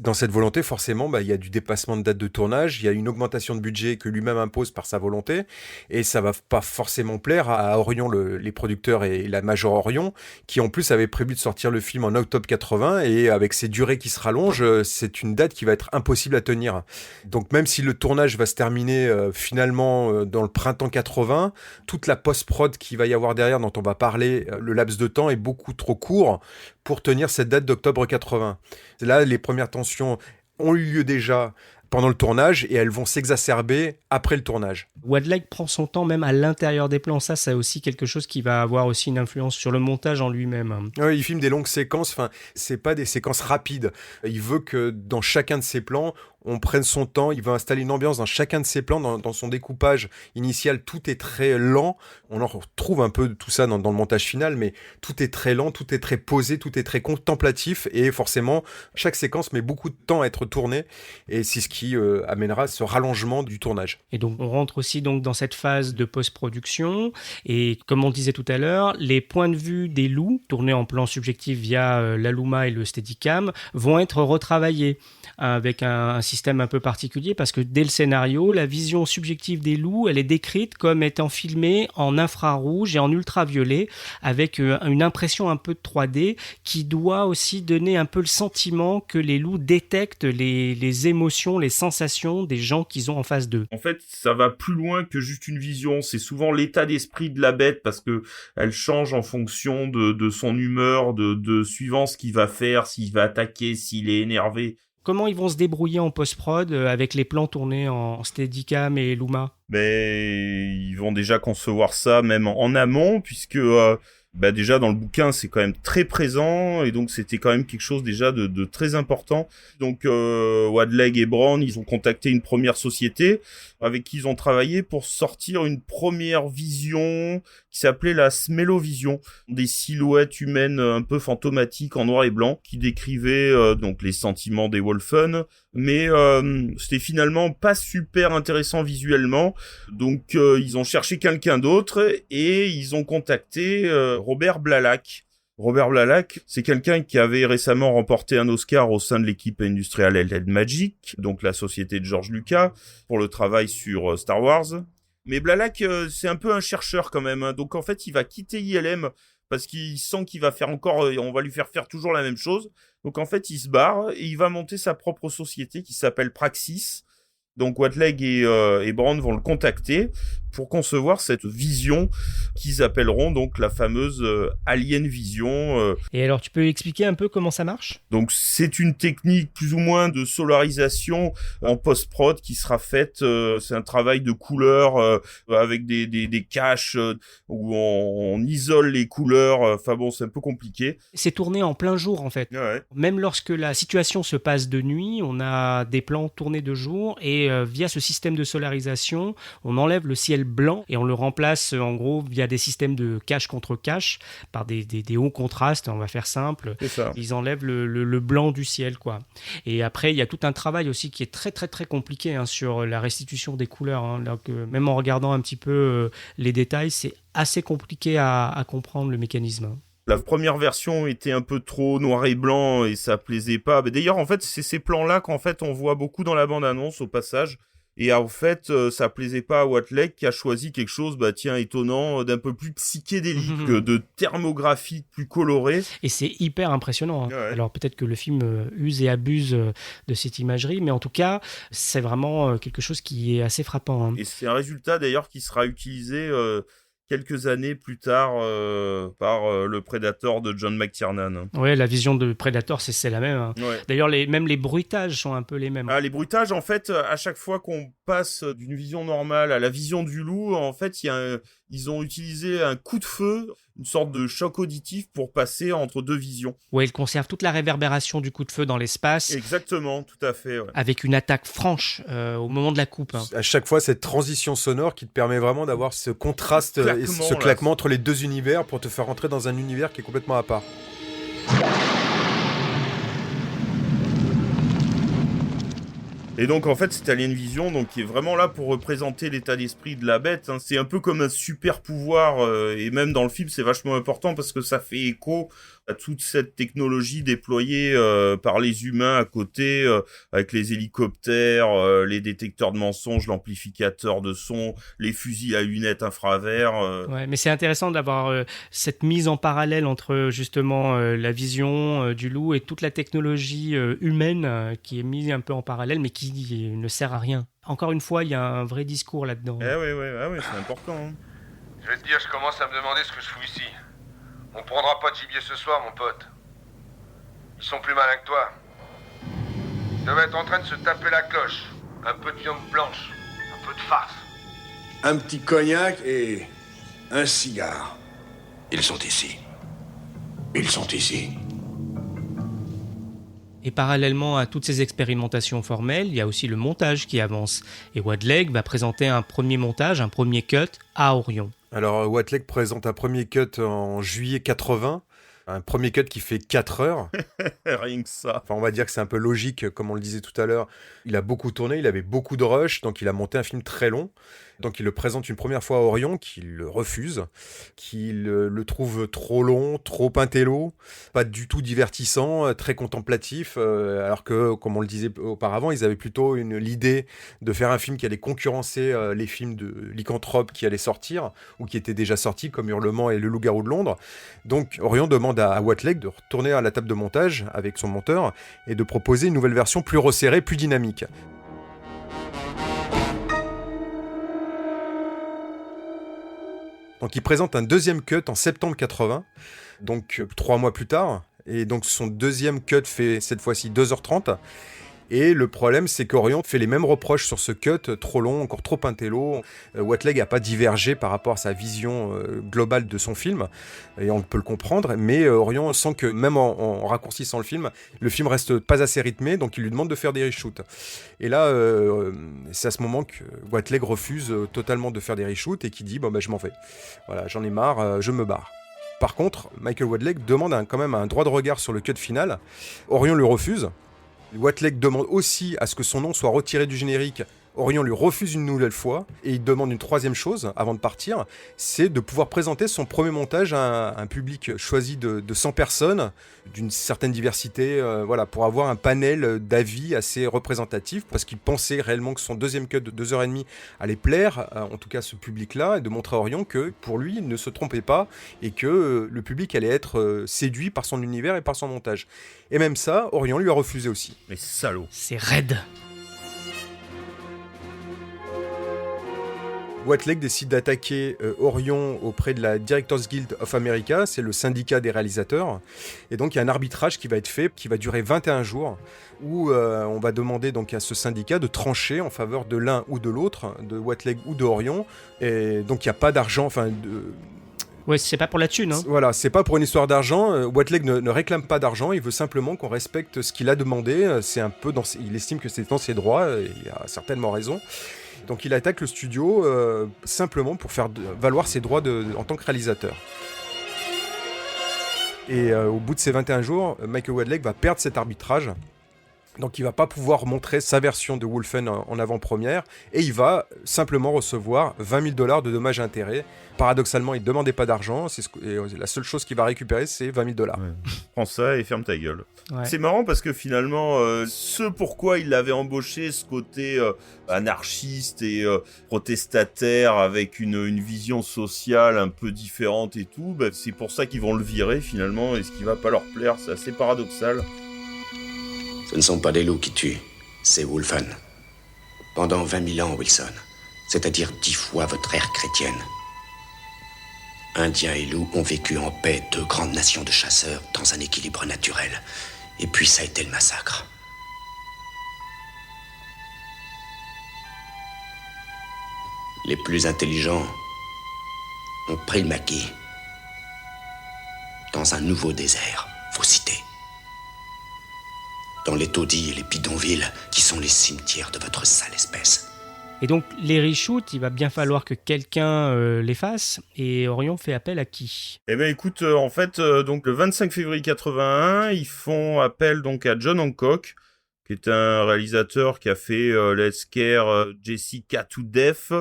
Dans cette volonté, forcément, il y a du dépassement de date de tournage, il y a une augmentation de budget que lui-même impose par sa volonté, et ça va pas forcément plaire à Orion, les producteurs et la Major Orion, qui en plus avait prévu de sortir le film en octobre 80, et avec ces durées qui se rallongent, c'est une date qui va être impossible à tenir. Donc même si le tournage va se terminer finalement dans le printemps 80, toute la post-prod qu'il va y avoir derrière, dont on va parler, le laps de temps est beaucoup trop court pour tenir cette date d'octobre 80. Là, les premières tensions ont eu lieu déjà pendant le tournage et elles vont s'exacerber après le tournage. Wade Leg prend son temps même à l'intérieur des plans, ça c'est aussi quelque chose qui va avoir aussi une influence sur le montage en lui-même. Oui, il filme des longues séquences, enfin, c'est pas des séquences rapides. Il veut que dans chacun de ses plans, on prenne son temps, il veut installer une ambiance dans chacun de ses plans, dans son découpage initial, tout est très lent. On en retrouve un peu de tout ça dans le montage final, mais tout est très lent, tout est très posé, tout est très contemplatif, et forcément, chaque séquence met beaucoup de temps à être tournée, et c'est ce qui amènera ce rallongement du tournage. Et donc, on rentre aussi donc dans cette phase de post-production, et comme on disait tout à l'heure, les points de vue des loups, tournés en plan subjectif via la Luma et le Steadicam, vont être retravaillés avec un système un peu particulier, parce que dès le scénario, la vision subjective des loups, elle est décrite comme étant filmée en infrarouge et en ultraviolet, avec une impression un peu de 3D qui doit aussi donner un peu le sentiment que les loups détectent les émotions, les sensations des gens qu'ils ont en face d'eux. En fait, ça va plus loin que juste une vision, c'est souvent l'état d'esprit de la bête, parce que elle change en fonction de son humeur, de suivant ce qu'il va faire, s'il va attaquer, s'il est énervé. Comment ils vont se débrouiller en post-prod avec les plans tournés en Steadicam et Luma ? Ils vont déjà concevoir ça même en amont, puisque déjà dans le bouquin c'est quand même très présent, et donc c'était quand même quelque chose déjà de très important. Donc Wade Leg et Brown, ils ont contacté une première société avec qui ils ont travaillé pour sortir une première vision qui s'appelait la Smellovision, des silhouettes humaines un peu fantomatiques en noir et blanc qui décrivaient donc les sentiments des Wolfen, mais c'était finalement pas super intéressant visuellement, donc ils ont cherché quelqu'un d'autre et ils ont contacté Robert Blalack. Robert Blalack, c'est quelqu'un qui avait récemment remporté un Oscar au sein de l'équipe industrielle LL Magic, donc la société de George Lucas, pour le travail sur Star Wars. Mais Blalack, c'est un peu un chercheur quand même, hein. Donc en fait, il va quitter ILM parce qu'il sent qu'il va faire on va lui faire toujours la même chose. Donc en fait, il se barre et il va monter sa propre société qui s'appelle Praxis. Donc Wade Leg et Brown vont le contacter pour concevoir cette vision qu'ils appelleront donc la fameuse Alien Vision. Et alors, tu peux expliquer un peu comment ça marche ? Donc, c'est une technique plus ou moins de solarisation en post-prod qui sera faite. C'est un travail de couleur avec des caches où on isole les couleurs. Enfin bon, c'est un peu compliqué. C'est tourné en plein jour, en fait. Ouais. Même lorsque la situation se passe de nuit, on a des plans tournés de jour et via ce système de solarisation, on enlève le ciel blanc et on le remplace en gros via des systèmes de cache contre cache par des hauts contrastes, on va faire simple. C'est ça. Ils enlèvent le blanc du ciel, quoi. Et après, il y a tout un travail aussi qui est très très très compliqué sur la restitution des couleurs. Donc, même en regardant un petit peu les détails, c'est assez compliqué à comprendre le mécanisme. La première version était un peu trop noir et blanc et ça plaisait pas. Mais d'ailleurs, en fait, c'est ces plans-là qu'en fait on voit beaucoup dans la bande-annonce au passage. Et en fait, ça plaisait pas à Whatley qui a choisi quelque chose, étonnant, d'un peu plus psychédélique, de thermographie plus colorée. Et c'est hyper impressionnant. Ouais. Alors peut-être que le film use et abuse de cette imagerie, mais en tout cas, c'est vraiment quelque chose qui est assez frappant. Et c'est un résultat d'ailleurs qui sera utilisé quelques années plus tard par le Predator de John McTiernan. Ouais, la vision de Predator, c'est la même. Ouais. D'ailleurs, même les bruitages sont un peu les mêmes. Ah, les bruitages, en fait, à chaque fois qu'on passe d'une vision normale à la vision du loup, en fait, ils ont utilisé un coup de feu, une sorte de choc auditif pour passer entre deux visions. Ouais, ils conservent toute la réverbération du coup de feu dans l'espace. Exactement, tout à fait. Ouais. Avec une attaque franche au moment de la coupe. À chaque fois, cette transition sonore qui te permet vraiment d'avoir ce contraste et ce claquement entre les deux univers pour te faire rentrer dans un univers qui est complètement à part. Et donc en fait c'est Alien Vision donc qui est vraiment là pour représenter l'état d'esprit de la bête. C'est un peu comme un super pouvoir et même dans le film c'est vachement important parce que ça fait écho à toute cette technologie déployée par les humains à côté avec les hélicoptères, les détecteurs de mensonges, l'amplificateur de son, les fusils à lunettes infravert. Ouais, mais c'est intéressant d'avoir cette mise en parallèle entre justement la vision du loup et toute la technologie humaine qui est mise un peu en parallèle mais qui ne sert à rien. Encore une fois, il y a un vrai discours là-dedans. Oui, c'est important. Hein. Je vais te dire, je commence à me demander ce que je fous ici. On prendra pas de gibier ce soir, mon pote. Ils sont plus malins que toi. Ils doivent être en train de se taper la cloche. Un peu de viande blanche, un peu de farce. Un petit cognac et un cigare. Ils sont ici. Ils sont ici. Et parallèlement à toutes ces expérimentations formelles, il y a aussi le montage qui avance. Et Whatley va présenter un premier montage, un premier cut à Orion. Alors Whatley présente un premier cut en juillet 80, un premier cut qui fait 4 heures. Rien que ça. Enfin, on va dire que c'est un peu logique, comme on le disait tout à l'heure. Il a beaucoup tourné, il avait beaucoup de rush, donc il a monté un film très long. Donc il le présente une première fois à Orion, qui le refuse, qui le trouve trop long, trop intello, pas du tout divertissant, très contemplatif, alors que, comme on le disait auparavant, ils avaient plutôt l'idée de faire un film qui allait concurrencer les films de lycanthropes qui allaient sortir, ou qui étaient déjà sortis, comme Hurlement et Le Loup-garou de Londres. Donc Orion demande à Whatley de retourner à la table de montage avec son monteur et de proposer une nouvelle version plus resserrée, plus dynamique. Donc il présente un deuxième cut en septembre 80, donc 3 mois plus tard, et donc son deuxième cut fait cette fois-ci 2h30. Et le problème, c'est qu'Orion fait les mêmes reproches sur ce cut, trop long, encore trop intello. Whatley n'a pas divergé par rapport à sa vision globale de son film, et on peut le comprendre, mais Orion sent que même en raccourcissant le film reste pas assez rythmé, donc il lui demande de faire des reshoots. Et là, c'est à ce moment que Whatley refuse totalement de faire des reshoots et qui dit je m'en vais. Voilà, j'en ai marre, je me barre. Par contre, Michael Whatley demande quand même un droit de regard sur le cut final. Orion le refuse. Whatley demande aussi à ce que son nom soit retiré du générique. Orion lui refuse une nouvelle fois et il demande une troisième chose avant de partir, c'est de pouvoir présenter son premier montage à un public choisi de 100 personnes, d'une certaine diversité, pour avoir un panel d'avis assez représentatif, parce qu'il pensait réellement que son deuxième cut de 2h30 allait plaire, en tout cas à ce public-là, et de montrer à Orion que pour lui, il ne se trompait pas et que le public allait être séduit par son univers et par son montage. Et même ça, Orion lui a refusé aussi. Mais salaud. C'est raide. Whatley décide d'attaquer Orion auprès de la Directors Guild of America, c'est le syndicat des réalisateurs. Et donc il y a un arbitrage qui va être fait, qui va durer 21 jours, où on va demander donc à ce syndicat de trancher en faveur de l'un ou de l'autre, de Whatley ou de Orion. Et donc il n'y a pas d'argent, Ouais, c'est pas pour la thune. Hein. Voilà, c'est pas pour une histoire d'argent. Whatley ne réclame pas d'argent, il veut simplement qu'on respecte ce qu'il a demandé. C'est un peu il estime que c'est dans ses droits, et il a certainement raison. Donc il attaque le studio simplement pour faire valoir ses droits en tant que réalisateur. Et au bout de ces 21 jours, Michael Whatley va perdre cet arbitrage. Donc il va pas pouvoir montrer sa version de Wolfen en avant-première, et il va simplement recevoir $20 000 de dommages et intérêts. Paradoxalement, il ne demandait pas d'argent, et la seule chose qu'il va récupérer, c'est $20 000. Ouais. Prends ça et ferme ta gueule. Ouais. C'est marrant parce que finalement, ce pourquoi il l'avait embauché, ce côté anarchiste et protestataire avec une vision sociale un peu différente et tout, c'est pour ça qu'ils vont le virer finalement, et ce qui va pas leur plaire, c'est assez paradoxal. Ce ne sont pas des loups qui tuent, c'est Wolfen. Pendant 20 000 ans, Wilson, c'est-à-dire 10 fois votre ère chrétienne, Indiens et loups ont vécu en paix, 2 grandes nations de chasseurs dans un équilibre naturel. Et puis ça a été le massacre. Les plus intelligents ont pris le maquis dans un nouveau désert, vos cités. Dans les taudis et les bidonvilles qui sont les cimetières de votre sale espèce. Et donc, les reshoots, il va bien falloir que quelqu'un les fasse. Et Orion fait appel à qui ? Eh ben écoute, en fait, donc le 25 février 81, ils font appel donc à John Hancock, qui est un réalisateur qui a fait Let's Scare Jessica to Death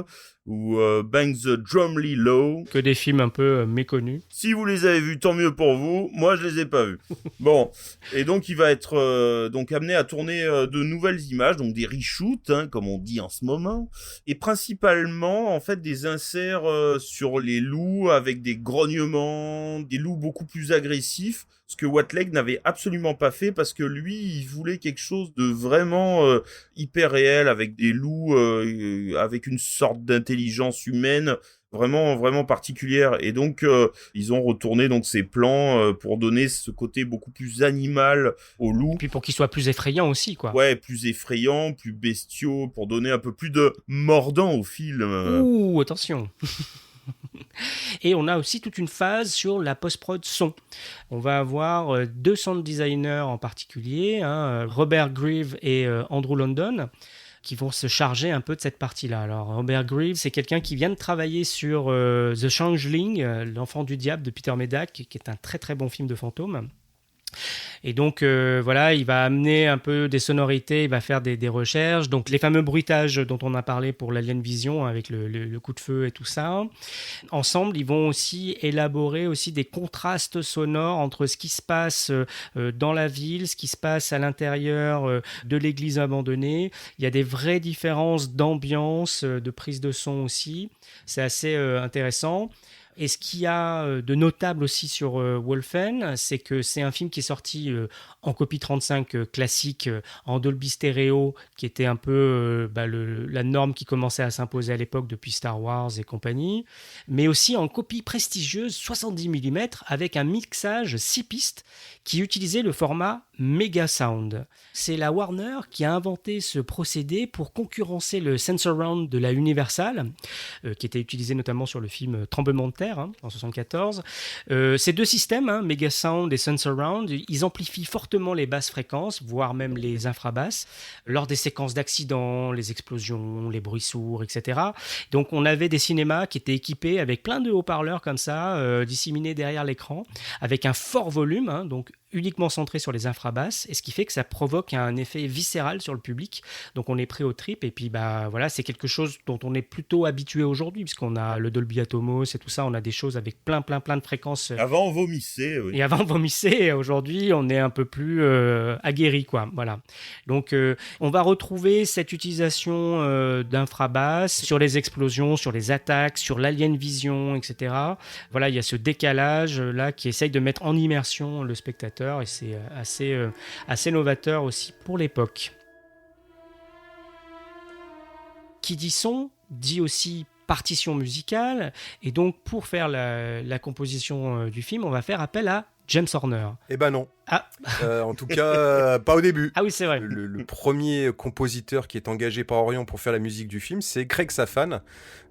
ou Bang the Drumly Low. Que des films un peu méconnus. Si vous les avez vus, tant mieux pour vous. Moi, je les ai pas vus. Bon, et donc il va être donc amené à tourner de nouvelles images, donc des reshoots, hein, comme on dit en ce moment, et principalement en fait des inserts sur les loups avec des grognements, des loups beaucoup plus agressifs. Ce que Whatley n'avait absolument pas fait, parce que lui, il voulait quelque chose de vraiment hyper réel, avec des loups, avec une sorte d'intelligence humaine vraiment vraiment particulière. Et donc, ils ont retourné donc ces plans pour donner ce côté beaucoup plus animal aux loups. Et puis pour qu'ils soient plus effrayants aussi, quoi. Ouais, plus effrayants, plus bestiaux, pour donner un peu plus de mordant au film. Ouh, attention. Et on a aussi toute une phase sur la post-prod son. On va avoir 2 sound designers en particulier, hein, Robert Grieve et Andrew London, qui vont se charger un peu de cette partie-là. Alors, Robert Grieve, c'est quelqu'un qui vient de travailler sur The Changeling, l'enfant du diable de Peter Medak, qui est un très très bon film de fantôme. Et donc voilà, il va amener un peu des sonorités, il va faire des recherches, donc les fameux bruitages dont on a parlé pour l'Alien Vision avec le coup de feu et tout ça. Ensemble, ils vont aussi élaborer aussi des contrastes sonores entre ce qui se passe dans la ville, ce qui se passe à l'intérieur de l'église abandonnée. Il y a des vraies différences d'ambiance, de prise de son aussi. C'est assez intéressant. Et ce qu'il y a de notable aussi sur Wolfen, c'est que c'est un film qui est sorti en copie 35 classique, en Dolby Stereo, qui était un peu la norme qui commençait à s'imposer à l'époque depuis Star Wars et compagnie, mais aussi en copie prestigieuse 70 mm avec un mixage 6 pistes qui utilisait le format Mega Sound. C'est la Warner qui a inventé ce procédé pour concurrencer le Sensurround de la Universal, qui était utilisé notamment sur le film Tremblement de terre, en 1974. Ces 2 systèmes, Mega Sound et Sensurround, ils amplifient fortement les basses fréquences, voire même les infrabasses, lors des séquences d'accidents, les explosions, les bruits sourds, etc. Donc on avait des cinémas qui étaient équipés avec plein de haut-parleurs comme ça, disséminés derrière l'écran, avec un fort volume, donc uniquement centré sur les infrabasses, et ce qui fait que ça provoque un effet viscéral sur le public. Donc on est pris aux tripes, et puis voilà, c'est quelque chose dont on est plutôt habitué aujourd'hui, puisqu'on a le Dolby Atmos et tout ça, on a des choses avec plein de fréquences. Avant on vomissait, oui. Et avant on vomissait, et aujourd'hui on est un peu plus aguerri, quoi. Voilà. Donc on va retrouver cette utilisation d'infrabasses sur les explosions, sur les attaques, sur l'Alien Vision, etc. Voilà, il y a ce décalage là qui essaye de mettre en immersion le spectateur, et c'est assez novateur aussi pour l'époque. Qui dit son, dit aussi partition musicale. Et donc, pour faire la composition du film, on va faire appel à James Horner. Eh ben non. Ah. En tout cas, pas au début. Ah oui, c'est vrai. Le premier compositeur qui est engagé par Orion pour faire la musique du film, c'est Craig Safan,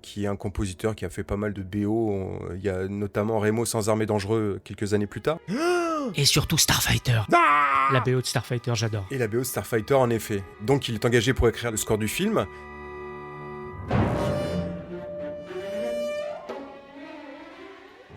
qui est un compositeur qui a fait pas mal de BO. Il y a notamment Remo sans armes et dangereux quelques années plus tard. Et surtout Starfighter. La BO de Starfighter, j'adore. Et la BO de Starfighter, en effet. Donc il est engagé pour écrire le score du film.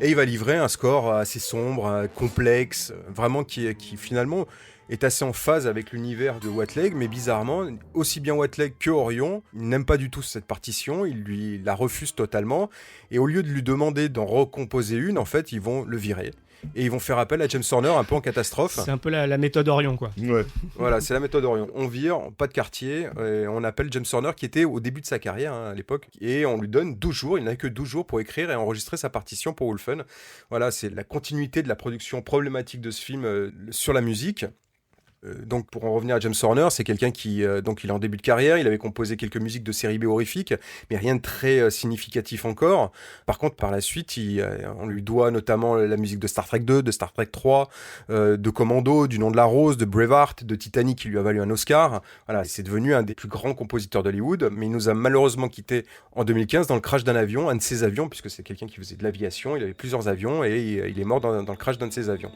Et il va livrer un score assez sombre, complexe, vraiment qui finalement est assez en phase avec l'univers de Whateleg, mais bizarrement, aussi bien Whateleg que Orion n'aiment pas du tout cette partition, ils lui la refusent totalement, et au lieu de lui demander d'en recomposer une, en fait, ils vont le virer. Et ils vont faire appel à James Horner un peu en catastrophe. C'est un peu la méthode Orion, quoi. Ouais. Voilà, c'est la méthode Orion. On vire, pas de quartier, on appelle James Horner qui était au début de sa carrière à l'époque, et on lui donne 12 jours, il n'a que 12 jours pour écrire et enregistrer sa partition pour Wolfen. Voilà, c'est la continuité de la production problématique de ce film sur la musique. Donc pour en revenir à James Horner, c'est quelqu'un qui donc il est en début de carrière, il avait composé quelques musiques de séries B horrifiques, mais rien de très significatif encore. Par contre, par la suite, on lui doit notamment la musique de Star Trek 2, de Star Trek 3, de Commando, du Nom de la Rose, de Braveheart, de Titanic qui lui a valu un Oscar. Voilà, c'est devenu un des plus grands compositeurs d'Hollywood, mais il nous a malheureusement quittés en 2015 dans le crash d'un avion, un de ses avions, puisque c'est quelqu'un qui faisait de l'aviation, il avait plusieurs avions et il est mort dans le crash d'un de ses avions.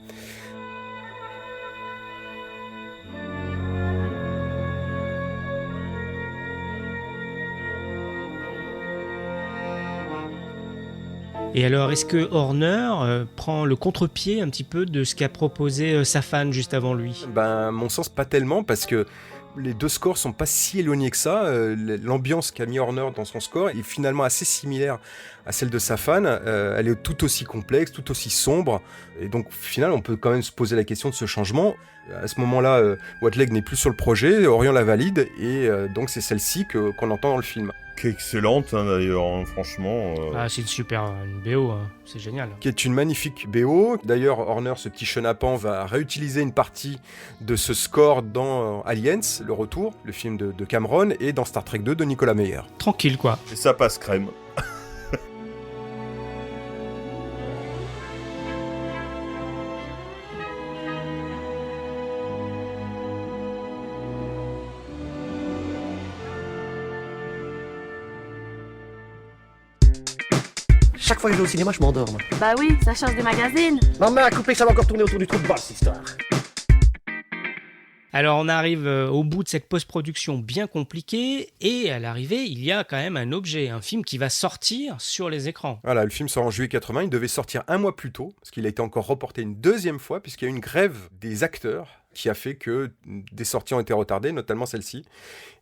Et alors, est-ce que Horner prend le contre-pied un petit peu de ce qu'a proposé Safan juste avant lui ? Ben, à mon sens, pas tellement, parce que les deux scores sont pas si éloignés que ça. L'ambiance qu'a mis Horner dans son score est finalement assez similaire à celle de Safan. Elle est tout aussi complexe, tout aussi sombre. Et donc, au final, on peut quand même se poser la question de ce changement. À ce moment-là, Whateleg n'est plus sur le projet, Orion la valide, et donc c'est celle-ci qu'on entend dans le film. Qui est excellente, hein, d'ailleurs, hein, franchement. Ah, c'est une BO, hein. C'est génial. Qui est une magnifique BO. D'ailleurs, Horner, ce petit chenapan, va réutiliser une partie de ce score dans Aliens, le retour, le film de Cameron, et dans Star Trek 2 de Nicolas Meyer. Tranquille, quoi. Et ça passe crème. Chaque fois que je vais au cinéma, je m'endors. Bah oui, ça change des magazines. Maman a coupé, ça va encore tourner autour du trou de balle, cette histoire. Alors on arrive au bout de cette post-production bien compliquée, et à l'arrivée, il y a quand même un objet, un film qui va sortir sur les écrans. Voilà, le film sort en juillet 80, il devait sortir un mois plus tôt, parce qu'il a été encore reporté une deuxième fois, puisqu'il y a eu une grève des acteurs, qui a fait que des sorties ont été retardées, notamment celle-ci.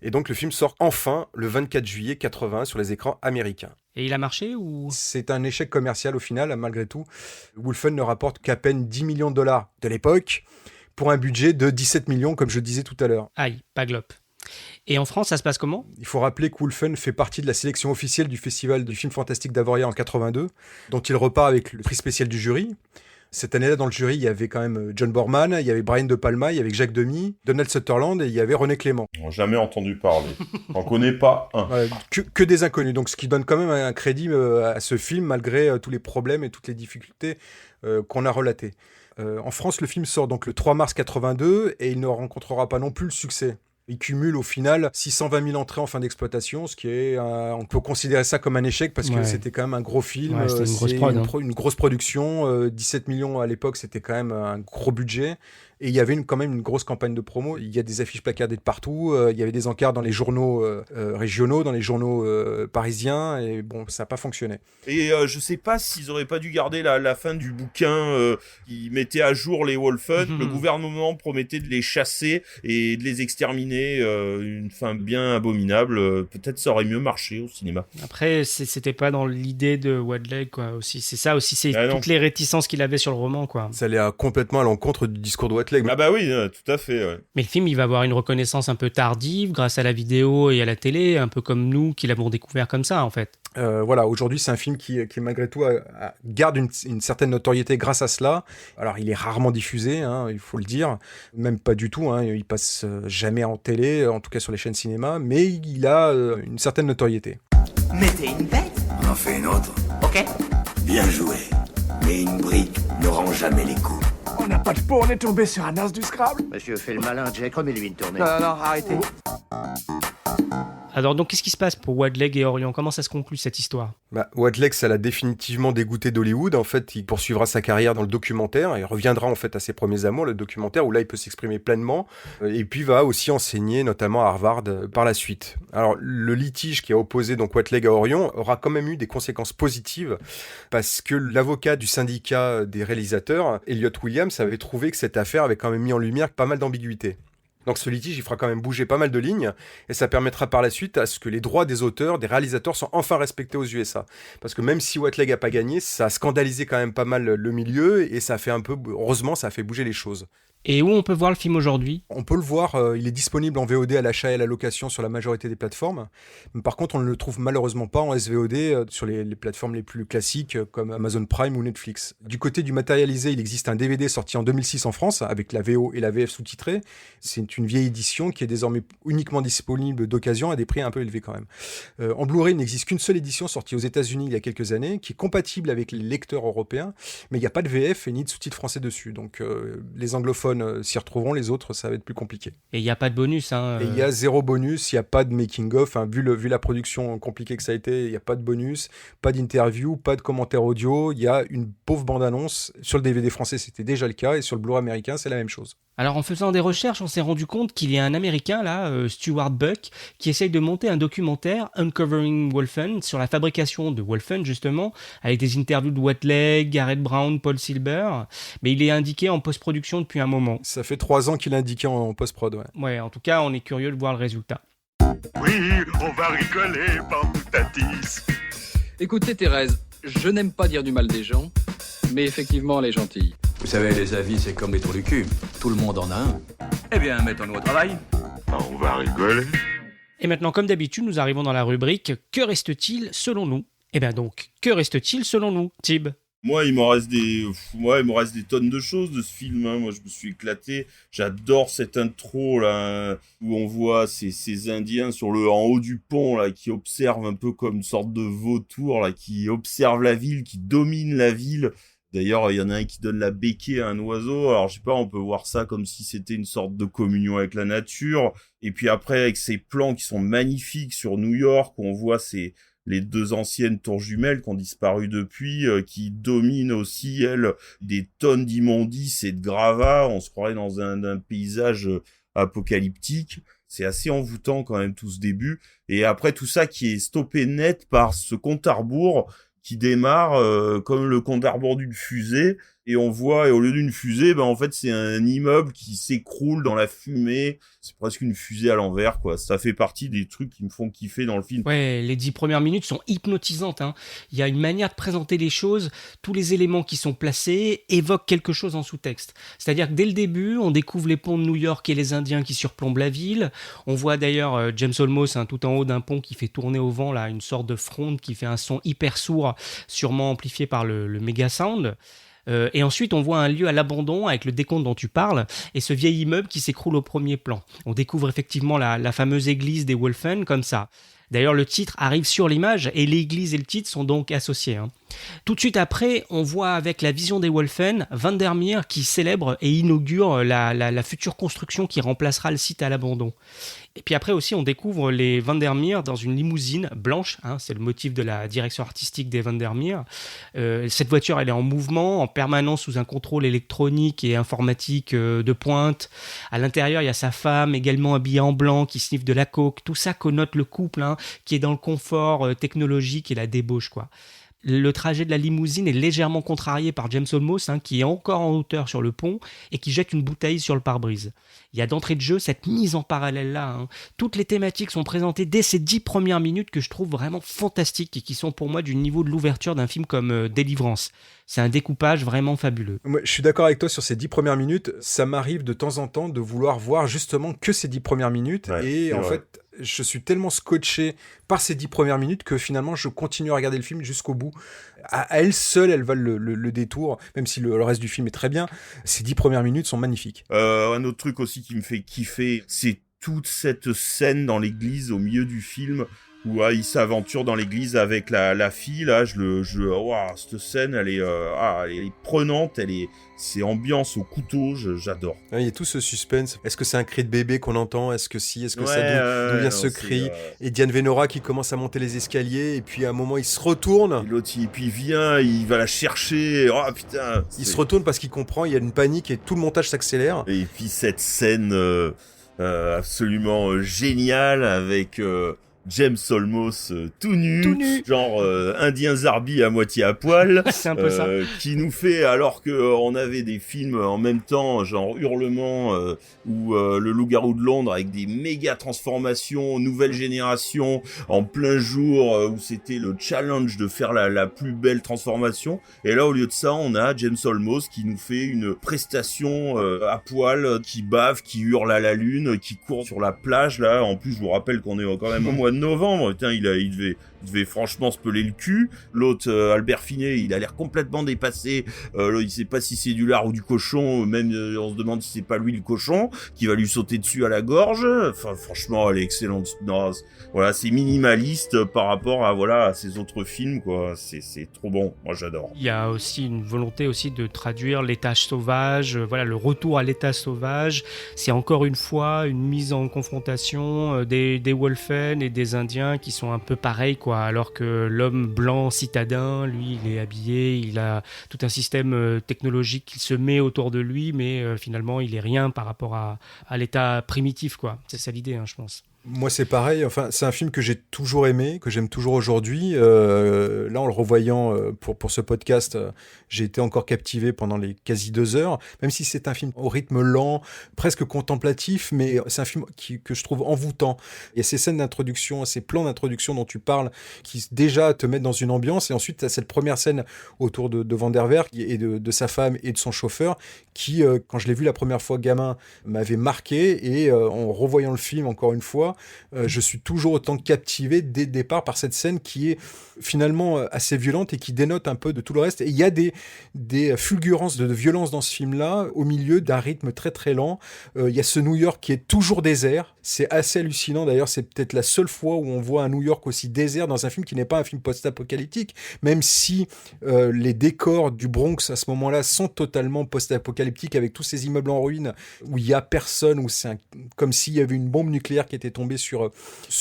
Et donc le film sort enfin le 24 juillet 80 sur les écrans américains. Et il a marché ou... C'est un échec commercial au final, malgré tout. Wolfen ne rapporte qu'à peine 10 millions de dollars de l'époque, pour un budget de 17 millions, comme je disais tout à l'heure. Aïe, pas glop. Et en France, ça se passe comment ? Il faut rappeler que Wolfen fait partie de la sélection officielle du Festival du film fantastique d'Avoria en 82, dont il repart avec le prix spécial du jury. Cette année-là, dans le jury, il y avait quand même John Borman, il y avait Brian De Palma, il y avait Jacques Demy, Donald Sutherland et il y avait René Clément. Jamais entendu parler. J'en connais pas un. Que des inconnus. Donc, ce qui donne quand même un crédit à ce film, malgré tous les problèmes et toutes les difficultés qu'on a relatées. En France, le film sort donc le 3 mars 82 et il ne rencontrera pas non plus le succès. Il cumule au final 620 000 entrées en fin d'exploitation, ce qui est, on peut considérer ça comme un échec parce que c'était quand même un gros film, c'était une grosse production, 17 millions à l'époque, c'était quand même un gros budget. Et il y avait quand même une grosse campagne de promo. Il y a des affiches placardées de partout. Il y avait des encarts dans les journaux régionaux, dans les journaux parisiens. Et bon, ça n'a pas fonctionné. Et je sais pas s'ils auraient pas dû garder la fin du bouquin qui mettait à jour les Wolfen. Le gouvernement promettait de les chasser et de les exterminer. Une fin bien abominable. Peut-être ça aurait mieux marché au cinéma. Après, c'était pas dans l'idée de Whateleg, quoi. Aussi, c'est ça aussi. C'est toutes les réticences qu'il avait sur le roman, quoi. Ça allait complètement à l'encontre du discours de Whateleg. Ah bah oui, tout à fait. Ouais. Mais le film, il va avoir une reconnaissance un peu tardive grâce à la vidéo et à la télé, un peu comme nous qui l'avons découvert comme ça, en fait. Voilà, aujourd'hui, c'est un film qui malgré tout, garde une certaine notoriété grâce à cela. Alors, il est rarement diffusé, hein, il faut le dire. Même pas du tout, hein, il passe jamais en télé, en tout cas sur les chaînes cinéma, mais il a une certaine notoriété. Mais t'es une bête. On en fait une autre? Ok. Bien joué. Mais une brique ne rend jamais les coups. On n'a pas de peau, on est tombé sur un as du Scrabble. Monsieur fait le malin, Jack, remets-lui une tournée. Non, arrêtez. Alors donc qu'est-ce qui se passe pour Wadleg et Orion? Comment ça se conclut cette histoire? Wadleg, ça l'a définitivement dégoûté d'Hollywood. En fait, il poursuivra sa carrière dans le documentaire et reviendra en fait à ses premiers amours, le documentaire, où là il peut s'exprimer pleinement. Et puis va aussi enseigner notamment à Harvard par la suite. Alors le litige qui a opposé donc Wadleg à Orion aura quand même eu des conséquences positives parce que l'avocat du syndicat des réalisateurs, Elliot Williams, avait trouvé que cette affaire avait quand même mis en lumière pas mal d'ambiguïtés. Donc ce litige, il fera quand même bouger pas mal de lignes, et ça permettra par la suite à ce que les droits des auteurs, des réalisateurs, soient enfin respectés aux USA. Parce que même si Wadleg a pas gagné, ça a scandalisé quand même pas mal le milieu, et ça a fait heureusement, ça a fait bouger les choses. Et où on peut voir le film aujourd'hui? On peut le voir, il est disponible en VOD à l'achat et à la location sur la majorité des plateformes. Mais par contre, on ne le trouve malheureusement pas en SVOD sur les plateformes les plus classiques comme Amazon Prime ou Netflix. Du côté du matérialisé, il existe un DVD sorti en 2006 en France avec la VO et la VF sous-titrée. C'est une vieille édition qui est désormais uniquement disponible d'occasion à des prix un peu élevés quand même. En Blu-ray, il n'existe qu'une seule édition sortie aux États-Unis il y a quelques années qui est compatible avec les lecteurs européens, mais il n'y a pas de VF et ni de sous-titres français dessus. Donc les anglophones s'y retrouveront, les autres ça va être plus compliqué. Et il n'y a pas de bonus Et il y a 0 bonus, il n'y a pas de making of, vu la production compliquée que ça a été, il n'y a pas de bonus, pas d'interview, pas de commentaires audio, il y a une pauvre bande-annonce. Sur le DVD français c'était déjà le cas et sur le Blu-ray américain c'est la même chose. Alors en faisant des recherches, on s'est rendu compte qu'il y a un Américain là, Stuart Buck, qui essaye de monter un documentaire Uncovering Wolfen sur la fabrication de Wolfen justement, avec des interviews de Wadleg, Garrett Brown, Paul Silber, mais il est indiqué en post-production depuis un moment. Ça fait 3 ans qu'il est indiqué en post-prod, ouais. Ouais, en tout cas, on est curieux de voir le résultat. Oui, on va rigoler par Toutatis. Écoutez Thérèse, je n'aime pas dire du mal des gens, mais effectivement elle est gentille. Vous savez, les avis, c'est comme les trous du cul. Tout le monde en a un. Eh bien, mettons-nous au travail. On va rigoler. Et maintenant, comme d'habitude, nous arrivons dans la rubrique « Que reste-t-il selon nous ?» Eh bien donc, que reste-t-il selon nous, Tib? Moi, il me reste des tonnes de choses de ce film. Hein. Moi, je me suis éclaté. J'adore cette intro là où on voit ces Indiens en haut du pont là qui observent un peu comme une sorte de vautour là, qui observent la ville, qui dominent la ville. D'ailleurs, il y en a un qui donne la béquille à un oiseau. Alors, je sais pas, on peut voir ça comme si c'était une sorte de communion avec la nature. Et puis après, avec ces plans qui sont magnifiques sur New York, on voit les 2 anciennes tours jumelles qui ont disparu depuis, qui dominent aussi, elles, des tonnes d'immondices et de gravats. On se croirait dans un paysage apocalyptique. C'est assez envoûtant quand même tout ce début. Et après tout ça qui est stoppé net par ce compte à rebours qui démarre comme le compte à rebours d'une fusée. Et on voit, et au lieu d'une fusée, en fait, c'est un immeuble qui s'écroule dans la fumée. C'est presque une fusée à l'envers, quoi. Ça fait partie des trucs qui me font kiffer dans le film. Ouais, les 10 premières minutes sont hypnotisantes, hein. Il y a une manière de présenter les choses. Tous les éléments qui sont placés évoquent quelque chose en sous-texte. C'est-à-dire que dès le début, on découvre les ponts de New York et les Indiens qui surplombent la ville. On voit d'ailleurs James Olmos, tout en haut d'un pont qui fait tourner au vent, là, une sorte de fronde qui fait un son hyper sourd, sûrement amplifié par le méga sound. Et ensuite, on voit un lieu à l'abandon avec le décompte dont tu parles et ce vieil immeuble qui s'écroule au premier plan. On découvre effectivement la fameuse église des Wolfen comme ça. D'ailleurs, le titre arrive sur l'image et l'église et le titre sont donc associés. Tout de suite après, on voit avec la vision des Wolfen, Vandermeer qui célèbre et inaugure la future construction qui remplacera le site à l'abandon. Et puis après aussi, on découvre les Vandermeer dans une limousine blanche, c'est le motif de la direction artistique des Vandermeer. Cette voiture, elle est en mouvement, en permanence sous un contrôle électronique et informatique de pointe. À l'intérieur, il y a sa femme, également habillée en blanc, qui sniffe de la coke. Tout ça connote le couple, qui est dans le confort technologique et la débauche, quoi. Le trajet de la limousine est légèrement contrarié par James Olmos, qui est encore en hauteur sur le pont et qui jette une bouteille sur le pare-brise. Il y a d'entrée de jeu cette mise en parallèle-là. Toutes les thématiques sont présentées dès ces 10 premières minutes que je trouve vraiment fantastiques et qui sont pour moi du niveau de l'ouverture d'un film comme Délivrance. C'est un découpage vraiment fabuleux. Moi, je suis d'accord avec toi sur ces 10 premières minutes. Ça m'arrive de temps en temps de vouloir voir justement que ces 10 premières minutes. Ouais, et en fait, je suis tellement scotché par ces 10 premières minutes que finalement, je continue à regarder le film jusqu'au bout. À elles seules, elles valent le détour, même si le reste du film est très bien. Ces 10 premières minutes sont magnifiques. Un autre truc aussi qui me fait kiffer, c'est toute cette scène dans l'église au milieu du film où il s'aventure dans l'église avec la fille, là, cette scène, elle est prenante, c'est ambiance au couteau, j'adore. Il y a tout ce suspense. Est-ce que c'est un cri de bébé qu'on entend ? Est-ce que ça d'où vient ce cri ? Et Diane Venora qui commence à monter les escaliers, et puis à un moment il se retourne. Et l'autre, puis il vient, il va la chercher. Oh putain. Il se retourne parce qu'il comprend, il y a une panique et tout le montage s'accélère. Et puis cette scène absolument géniale avec James Olmos tout nu, genre indien zarbi à moitié à poil, c'est un peu ça, qui nous fait, alors que on avait des films en même temps, genre Hurlement ou Le Loup-garou de Londres, avec des méga transformations, nouvelle génération, en plein jour, où c'était le challenge de faire la plus belle transformation. Et là, au lieu de ça, on a James Olmos qui nous fait une prestation à poil, qui bave, qui hurle à la lune, qui court sur la plage. Là, en plus, je vous rappelle qu'on est quand même au mois de novembre. Putain, il devait franchement se peler le cul. L'autre, Albert Finet, il a l'air complètement dépassé. Il sait pas si c'est du lard ou du cochon. Même, on se demande si c'est pas lui le cochon qui va lui sauter dessus à la gorge. Enfin, franchement, elle est excellente. Non, voilà, c'est minimaliste par rapport à ces autres films, quoi. C'est trop bon. Moi, j'adore. Il y a aussi une volonté aussi de traduire l'état sauvage. Le retour à l'état sauvage. C'est encore une fois une mise en confrontation des Wolfen et des Indiens qui sont un peu pareils, quoi. Alors que l'homme blanc citadin, lui, il est habillé, il a tout un système technologique qui se met autour de lui, mais finalement, il est rien par rapport à l'état primitif, quoi. C'est ça l'idée, je pense. Moi, c'est pareil. Enfin, c'est un film que j'ai toujours aimé, que j'aime toujours aujourd'hui. Là, en le revoyant pour ce podcast, j'ai été encore captivé pendant les quasi 2 heures. Même si c'est un film au rythme lent, presque contemplatif, mais c'est un film que je trouve envoûtant. Il y a ces scènes d'introduction, ces plans d'introduction dont tu parles, qui déjà te mettent dans une ambiance. Et ensuite, tu as cette première scène autour de Van der Werf et de sa femme et de son chauffeur, qui, quand je l'ai vu la première fois gamin, m'avait marqué. Et en revoyant le film encore une fois, je suis toujours autant captivé dès le départ par cette scène qui est finalement assez violente et qui dénote un peu de tout le reste. Et il y a des fulgurances de violence dans ce film-là, au milieu d'un rythme très très lent. Il y a ce New York qui est toujours désert. C'est assez hallucinant. D'ailleurs, c'est peut-être la seule fois où on voit un New York aussi désert dans un film qui n'est pas un film post-apocalyptique, même si les décors du Bronx à ce moment-là sont totalement post-apocalyptiques, avec tous ces immeubles en ruine où il n'y a personne, où c'est comme s'il y avait une bombe nucléaire qui était tombée sur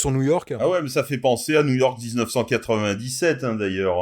New York. Ah ouais, mais ça fait penser à New York 1997 d'ailleurs,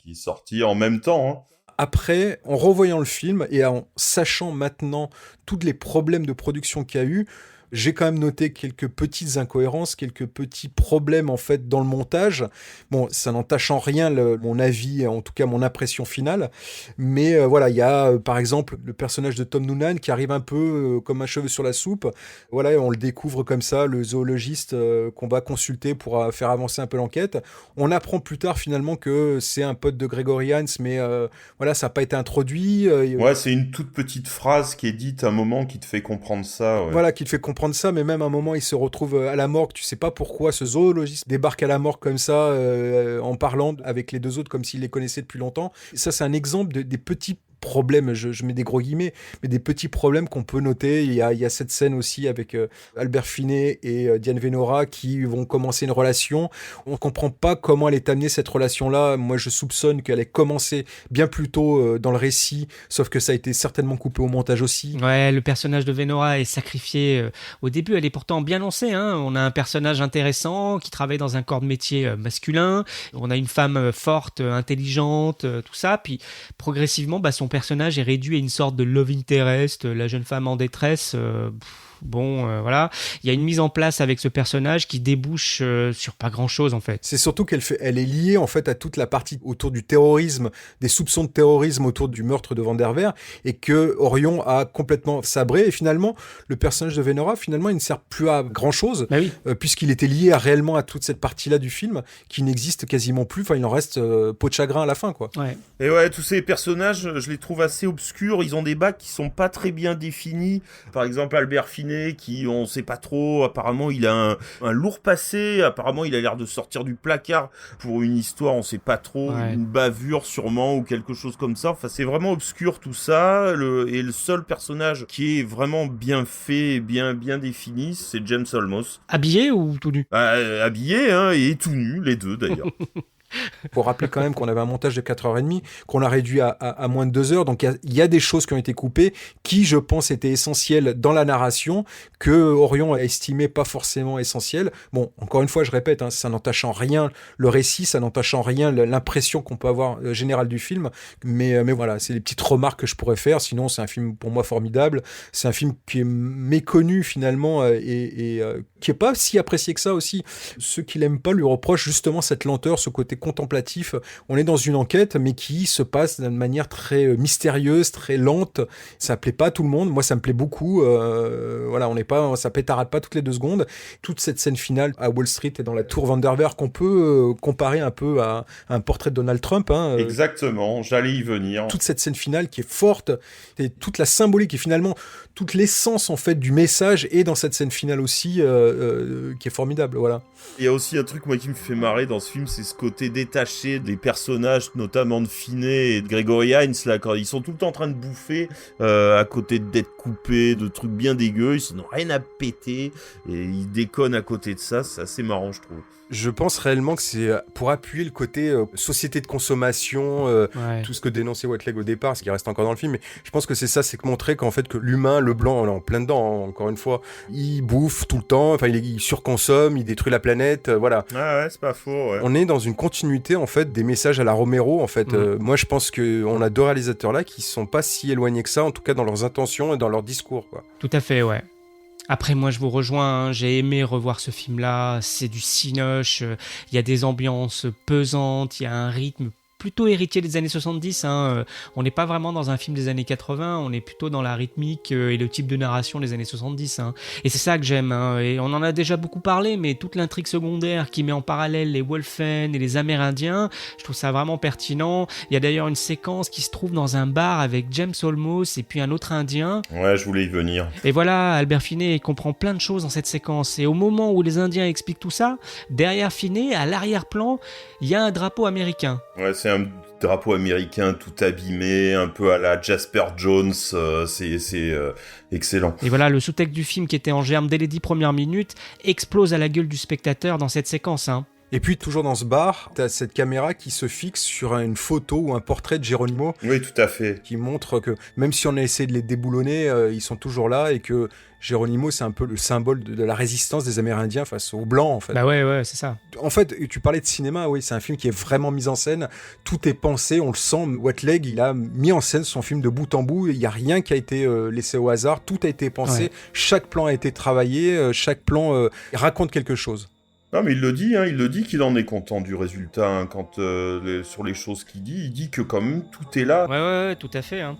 qui est sorti en même temps. Après, en revoyant le film et en sachant maintenant tous les problèmes de production qu'il y a eu, j'ai quand même noté quelques petites incohérences, quelques petits problèmes en fait dans le montage. Bon, ça n'entache en rien mon avis, en tout cas mon impression finale. Mais il y a par exemple le personnage de Tom Noonan qui arrive un peu comme un cheveu sur la soupe. Voilà, on le découvre comme ça, le zoologiste qu'on va consulter pour faire avancer un peu l'enquête. On apprend plus tard finalement que c'est un pote de Gregory Hines, mais ça n'a pas été introduit. C'est une toute petite phrase qui est dite à un moment qui te fait comprendre ça. Ouais. Voilà, qui te fait comprendre ça, mais même à un moment il se retrouve à la morgue, tu sais pas pourquoi ce zoologiste débarque à la morgue comme ça, en parlant avec les 2 autres comme s'il les connaissait depuis longtemps. Ça, c'est un exemple des petits problèmes, je mets des gros guillemets, mais des petits problèmes qu'on peut noter. Il y a cette scène aussi avec Albert Finet et Diane Venora qui vont commencer une relation. On comprend pas comment elle est amenée, cette relation-là. Moi, je soupçonne qu'elle ait commencé bien plus tôt dans le récit, sauf que ça a été certainement coupé au montage aussi. Ouais, le personnage de Venora est sacrifié. Au début, elle est pourtant bien lancée. On a un personnage intéressant qui travaille dans un corps de métier masculin. On a une femme forte, intelligente, tout ça. Puis progressivement, son personnage est réduit à une sorte de love interest, la jeune femme en détresse. Il y a une mise en place avec ce personnage qui débouche sur pas grand chose en fait. C'est surtout elle est liée en fait à toute la partie autour du terrorisme, des soupçons de terrorisme autour du meurtre de Van der Werf, et que Orion a complètement sabré. Et finalement, le personnage de Venora, il ne sert plus à grand chose, puisqu'il était lié réellement à toute cette partie-là du film qui n'existe quasiment plus. Enfin, il en reste peau de chagrin à la fin, quoi. Ouais. Et ouais, tous ces personnages, je les trouve assez obscurs. Ils ont des bacs qui sont pas très bien définis. Par exemple, Albert Finet, finé, qui on sait pas trop, apparemment il a un lourd passé, apparemment il a l'air de sortir du placard pour une histoire, on sait pas trop, une bavure sûrement ou quelque chose comme ça. Enfin c'est vraiment obscur tout ça, et le seul personnage qui est vraiment bien fait, bien défini, c'est James Olmos. Habillé ou tout nu? Habillé, hein, et tout nu, les deux d'ailleurs. Faut rappeler quand même qu'on avait un montage de 4h30, qu'on a réduit à moins de 2 heures, donc il y a des choses qui ont été coupées, qui je pense étaient essentielles dans la narration, que Orion a estimé pas forcément essentielles. Bon, encore une fois, je répète, hein, ça n'entache en rien le récit, ça n'entache en rien l'impression qu'on peut avoir générale du film, mais voilà, c'est les petites remarques que je pourrais faire, sinon c'est un film pour moi formidable, c'est un film qui est méconnu finalement, et qui est pas si apprécié que ça aussi. Ceux qui l'aiment pas lui reprochent justement cette lenteur, ce côté contemplatif. On est dans une enquête, mais qui se passe d'une manière très mystérieuse, très lente. Ça plaît pas à tout le monde. Moi, ça me plaît beaucoup. Voilà, ça pétarade pas toutes les 2 secondes. Toute cette scène finale à Wall Street et dans la tour Vanderveer qu'on peut comparer un peu à un portrait de Donald Trump. Hein. Exactement, j'allais y venir. Toute cette scène finale qui est forte, et toute la symbolique et finalement toute l'essence en fait du message est dans cette scène finale aussi, qui est formidable. Voilà. Il y a aussi un truc moi qui me fait marrer dans ce film, c'est ce côté détaché des personnages, notamment de Finney et de Gregory Hines, là, quand ils sont tout le temps en train de bouffer, à côté d'être coupés, de trucs bien dégueux, ils n'ont rien à péter, et ils déconnent à côté de ça, c'est assez marrant, je trouve. Je pense réellement que c'est pour appuyer le côté société de consommation, tout ce que dénonçait Whitelegs au départ, ce qui reste encore dans le film, mais je pense que c'est ça, c'est que montrer qu'en fait que l'humain, le blanc, on est en plein dedans, hein, encore une fois, il bouffe tout le temps, enfin il surconsomme, il détruit la planète, voilà. Ah ouais, c'est pas faux, ouais. On est dans une continuité en fait des messages à la Romero en fait. Moi je pense qu'on a 2 réalisateurs là qui sont pas si éloignés que ça, en tout cas dans leurs intentions et dans leur discours, quoi. Tout à fait, ouais. Après, moi, je vous rejoins, hein, j'ai aimé revoir ce film-là, c'est du cinoche, il y a des ambiances pesantes, il y a un rythme plutôt héritier des années 70, hein. On n'est pas vraiment dans un film des années 80, on est plutôt dans la rythmique et le type de narration des années 70, hein. Et c'est ça que j'aime, hein. Et on en a déjà beaucoup parlé, mais toute l'intrigue secondaire qui met en parallèle les Wolfen et les Amérindiens, je trouve ça vraiment pertinent. Il y a d'ailleurs une séquence qui se trouve dans un bar avec James Olmos et puis un autre Indien. Ouais, je voulais y venir. Et voilà, Albert Finney comprend plein de choses dans cette séquence. Et au moment où les Indiens expliquent tout ça, derrière Finney, à l'arrière-plan, il y a un drapeau américain. Ouais, c'est un drapeau américain tout abîmé, un peu à la Jasper Jones, c'est excellent. Et voilà, le sous-texte du film qui était en germe dès les 10 premières minutes explose à la gueule du spectateur dans cette séquence, hein. Et puis, toujours dans ce bar, t'as cette caméra qui se fixe sur une photo ou un portrait de Geronimo. Oui, tout à fait. Qui montre que, même si on a essayé de les déboulonner, ils sont toujours là, et que Geronimo, c'est un peu le symbole de la résistance des Amérindiens face aux Blancs, en fait. Bah ouais, c'est ça. En fait, tu parlais de cinéma, oui, c'est un film qui est vraiment mis en scène. Tout est pensé, on le sent. Whitelegs, il a mis en scène son film de bout en bout. Il n'y a rien qui a été laissé au hasard. Tout a été pensé. Ouais. Chaque plan a été travaillé. Chaque plan raconte quelque chose. Non, mais il le dit qu'il en est content du résultat, hein, quand sur les choses qu'il dit, il dit que quand même tout est là. Ouais, tout à fait, hein.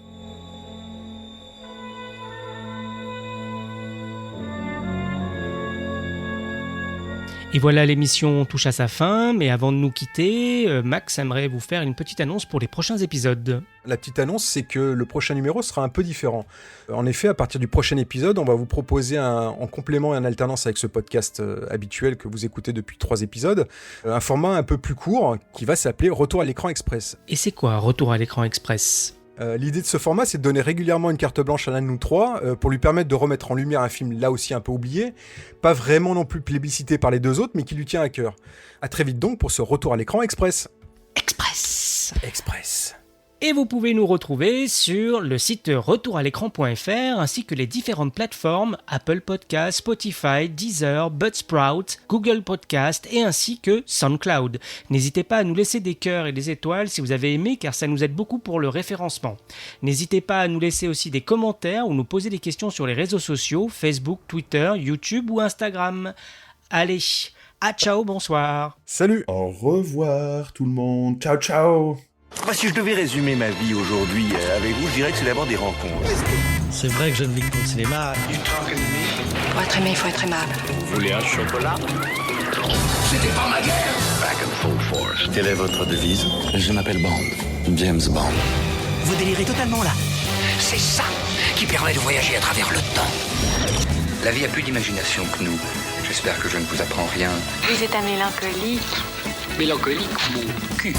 Et voilà, l'émission touche à sa fin, mais avant de nous quitter, Max aimerait vous faire une petite annonce pour les prochains épisodes. La petite annonce, c'est que le prochain numéro sera un peu différent. En effet, à partir du prochain épisode, on va vous proposer en complément et en alternance avec ce podcast habituel que vous écoutez depuis 3 épisodes, un format un peu plus court qui va s'appeler Retour à l'écran express. Et c'est quoi Retour à l'écran express ? L'idée de ce format, c'est de donner régulièrement une carte blanche à l'un de nous 3 pour lui permettre de remettre en lumière un film là aussi un peu oublié, pas vraiment non plus plébiscité par les 2 autres, mais qui lui tient à cœur. À très vite donc pour ce Retour à l'écran express. Express. Et vous pouvez nous retrouver sur le site retouralécran.fr ainsi que les différentes plateformes Apple Podcasts, Spotify, Deezer, Buzzsprout, Google Podcasts et ainsi que SoundCloud. N'hésitez pas à nous laisser des cœurs et des étoiles si vous avez aimé car ça nous aide beaucoup pour le référencement. N'hésitez pas à nous laisser aussi des commentaires ou nous poser des questions sur les réseaux sociaux, Facebook, Twitter, YouTube ou Instagram. Allez, ciao, bonsoir. Salut. Au revoir tout le monde. Ciao, ciao. Moi, si je devais résumer ma vie aujourd'hui avec vous, je dirais que c'est d'abord des rencontres. C'est vrai que je ne vis que pour le cinéma. Pour être aimé, il faut être aimable. Vous voulez un chocolat? C'était pas ma guerre. Back and full force. Quelle est votre devise? Je m'appelle Bond. James Bond. Vous délirez totalement là. C'est ça qui permet de voyager à travers le temps. La vie a plus d'imagination que nous. J'espère que je ne vous apprends rien. Vous êtes un mélancolique. Mélancolique, mon cul.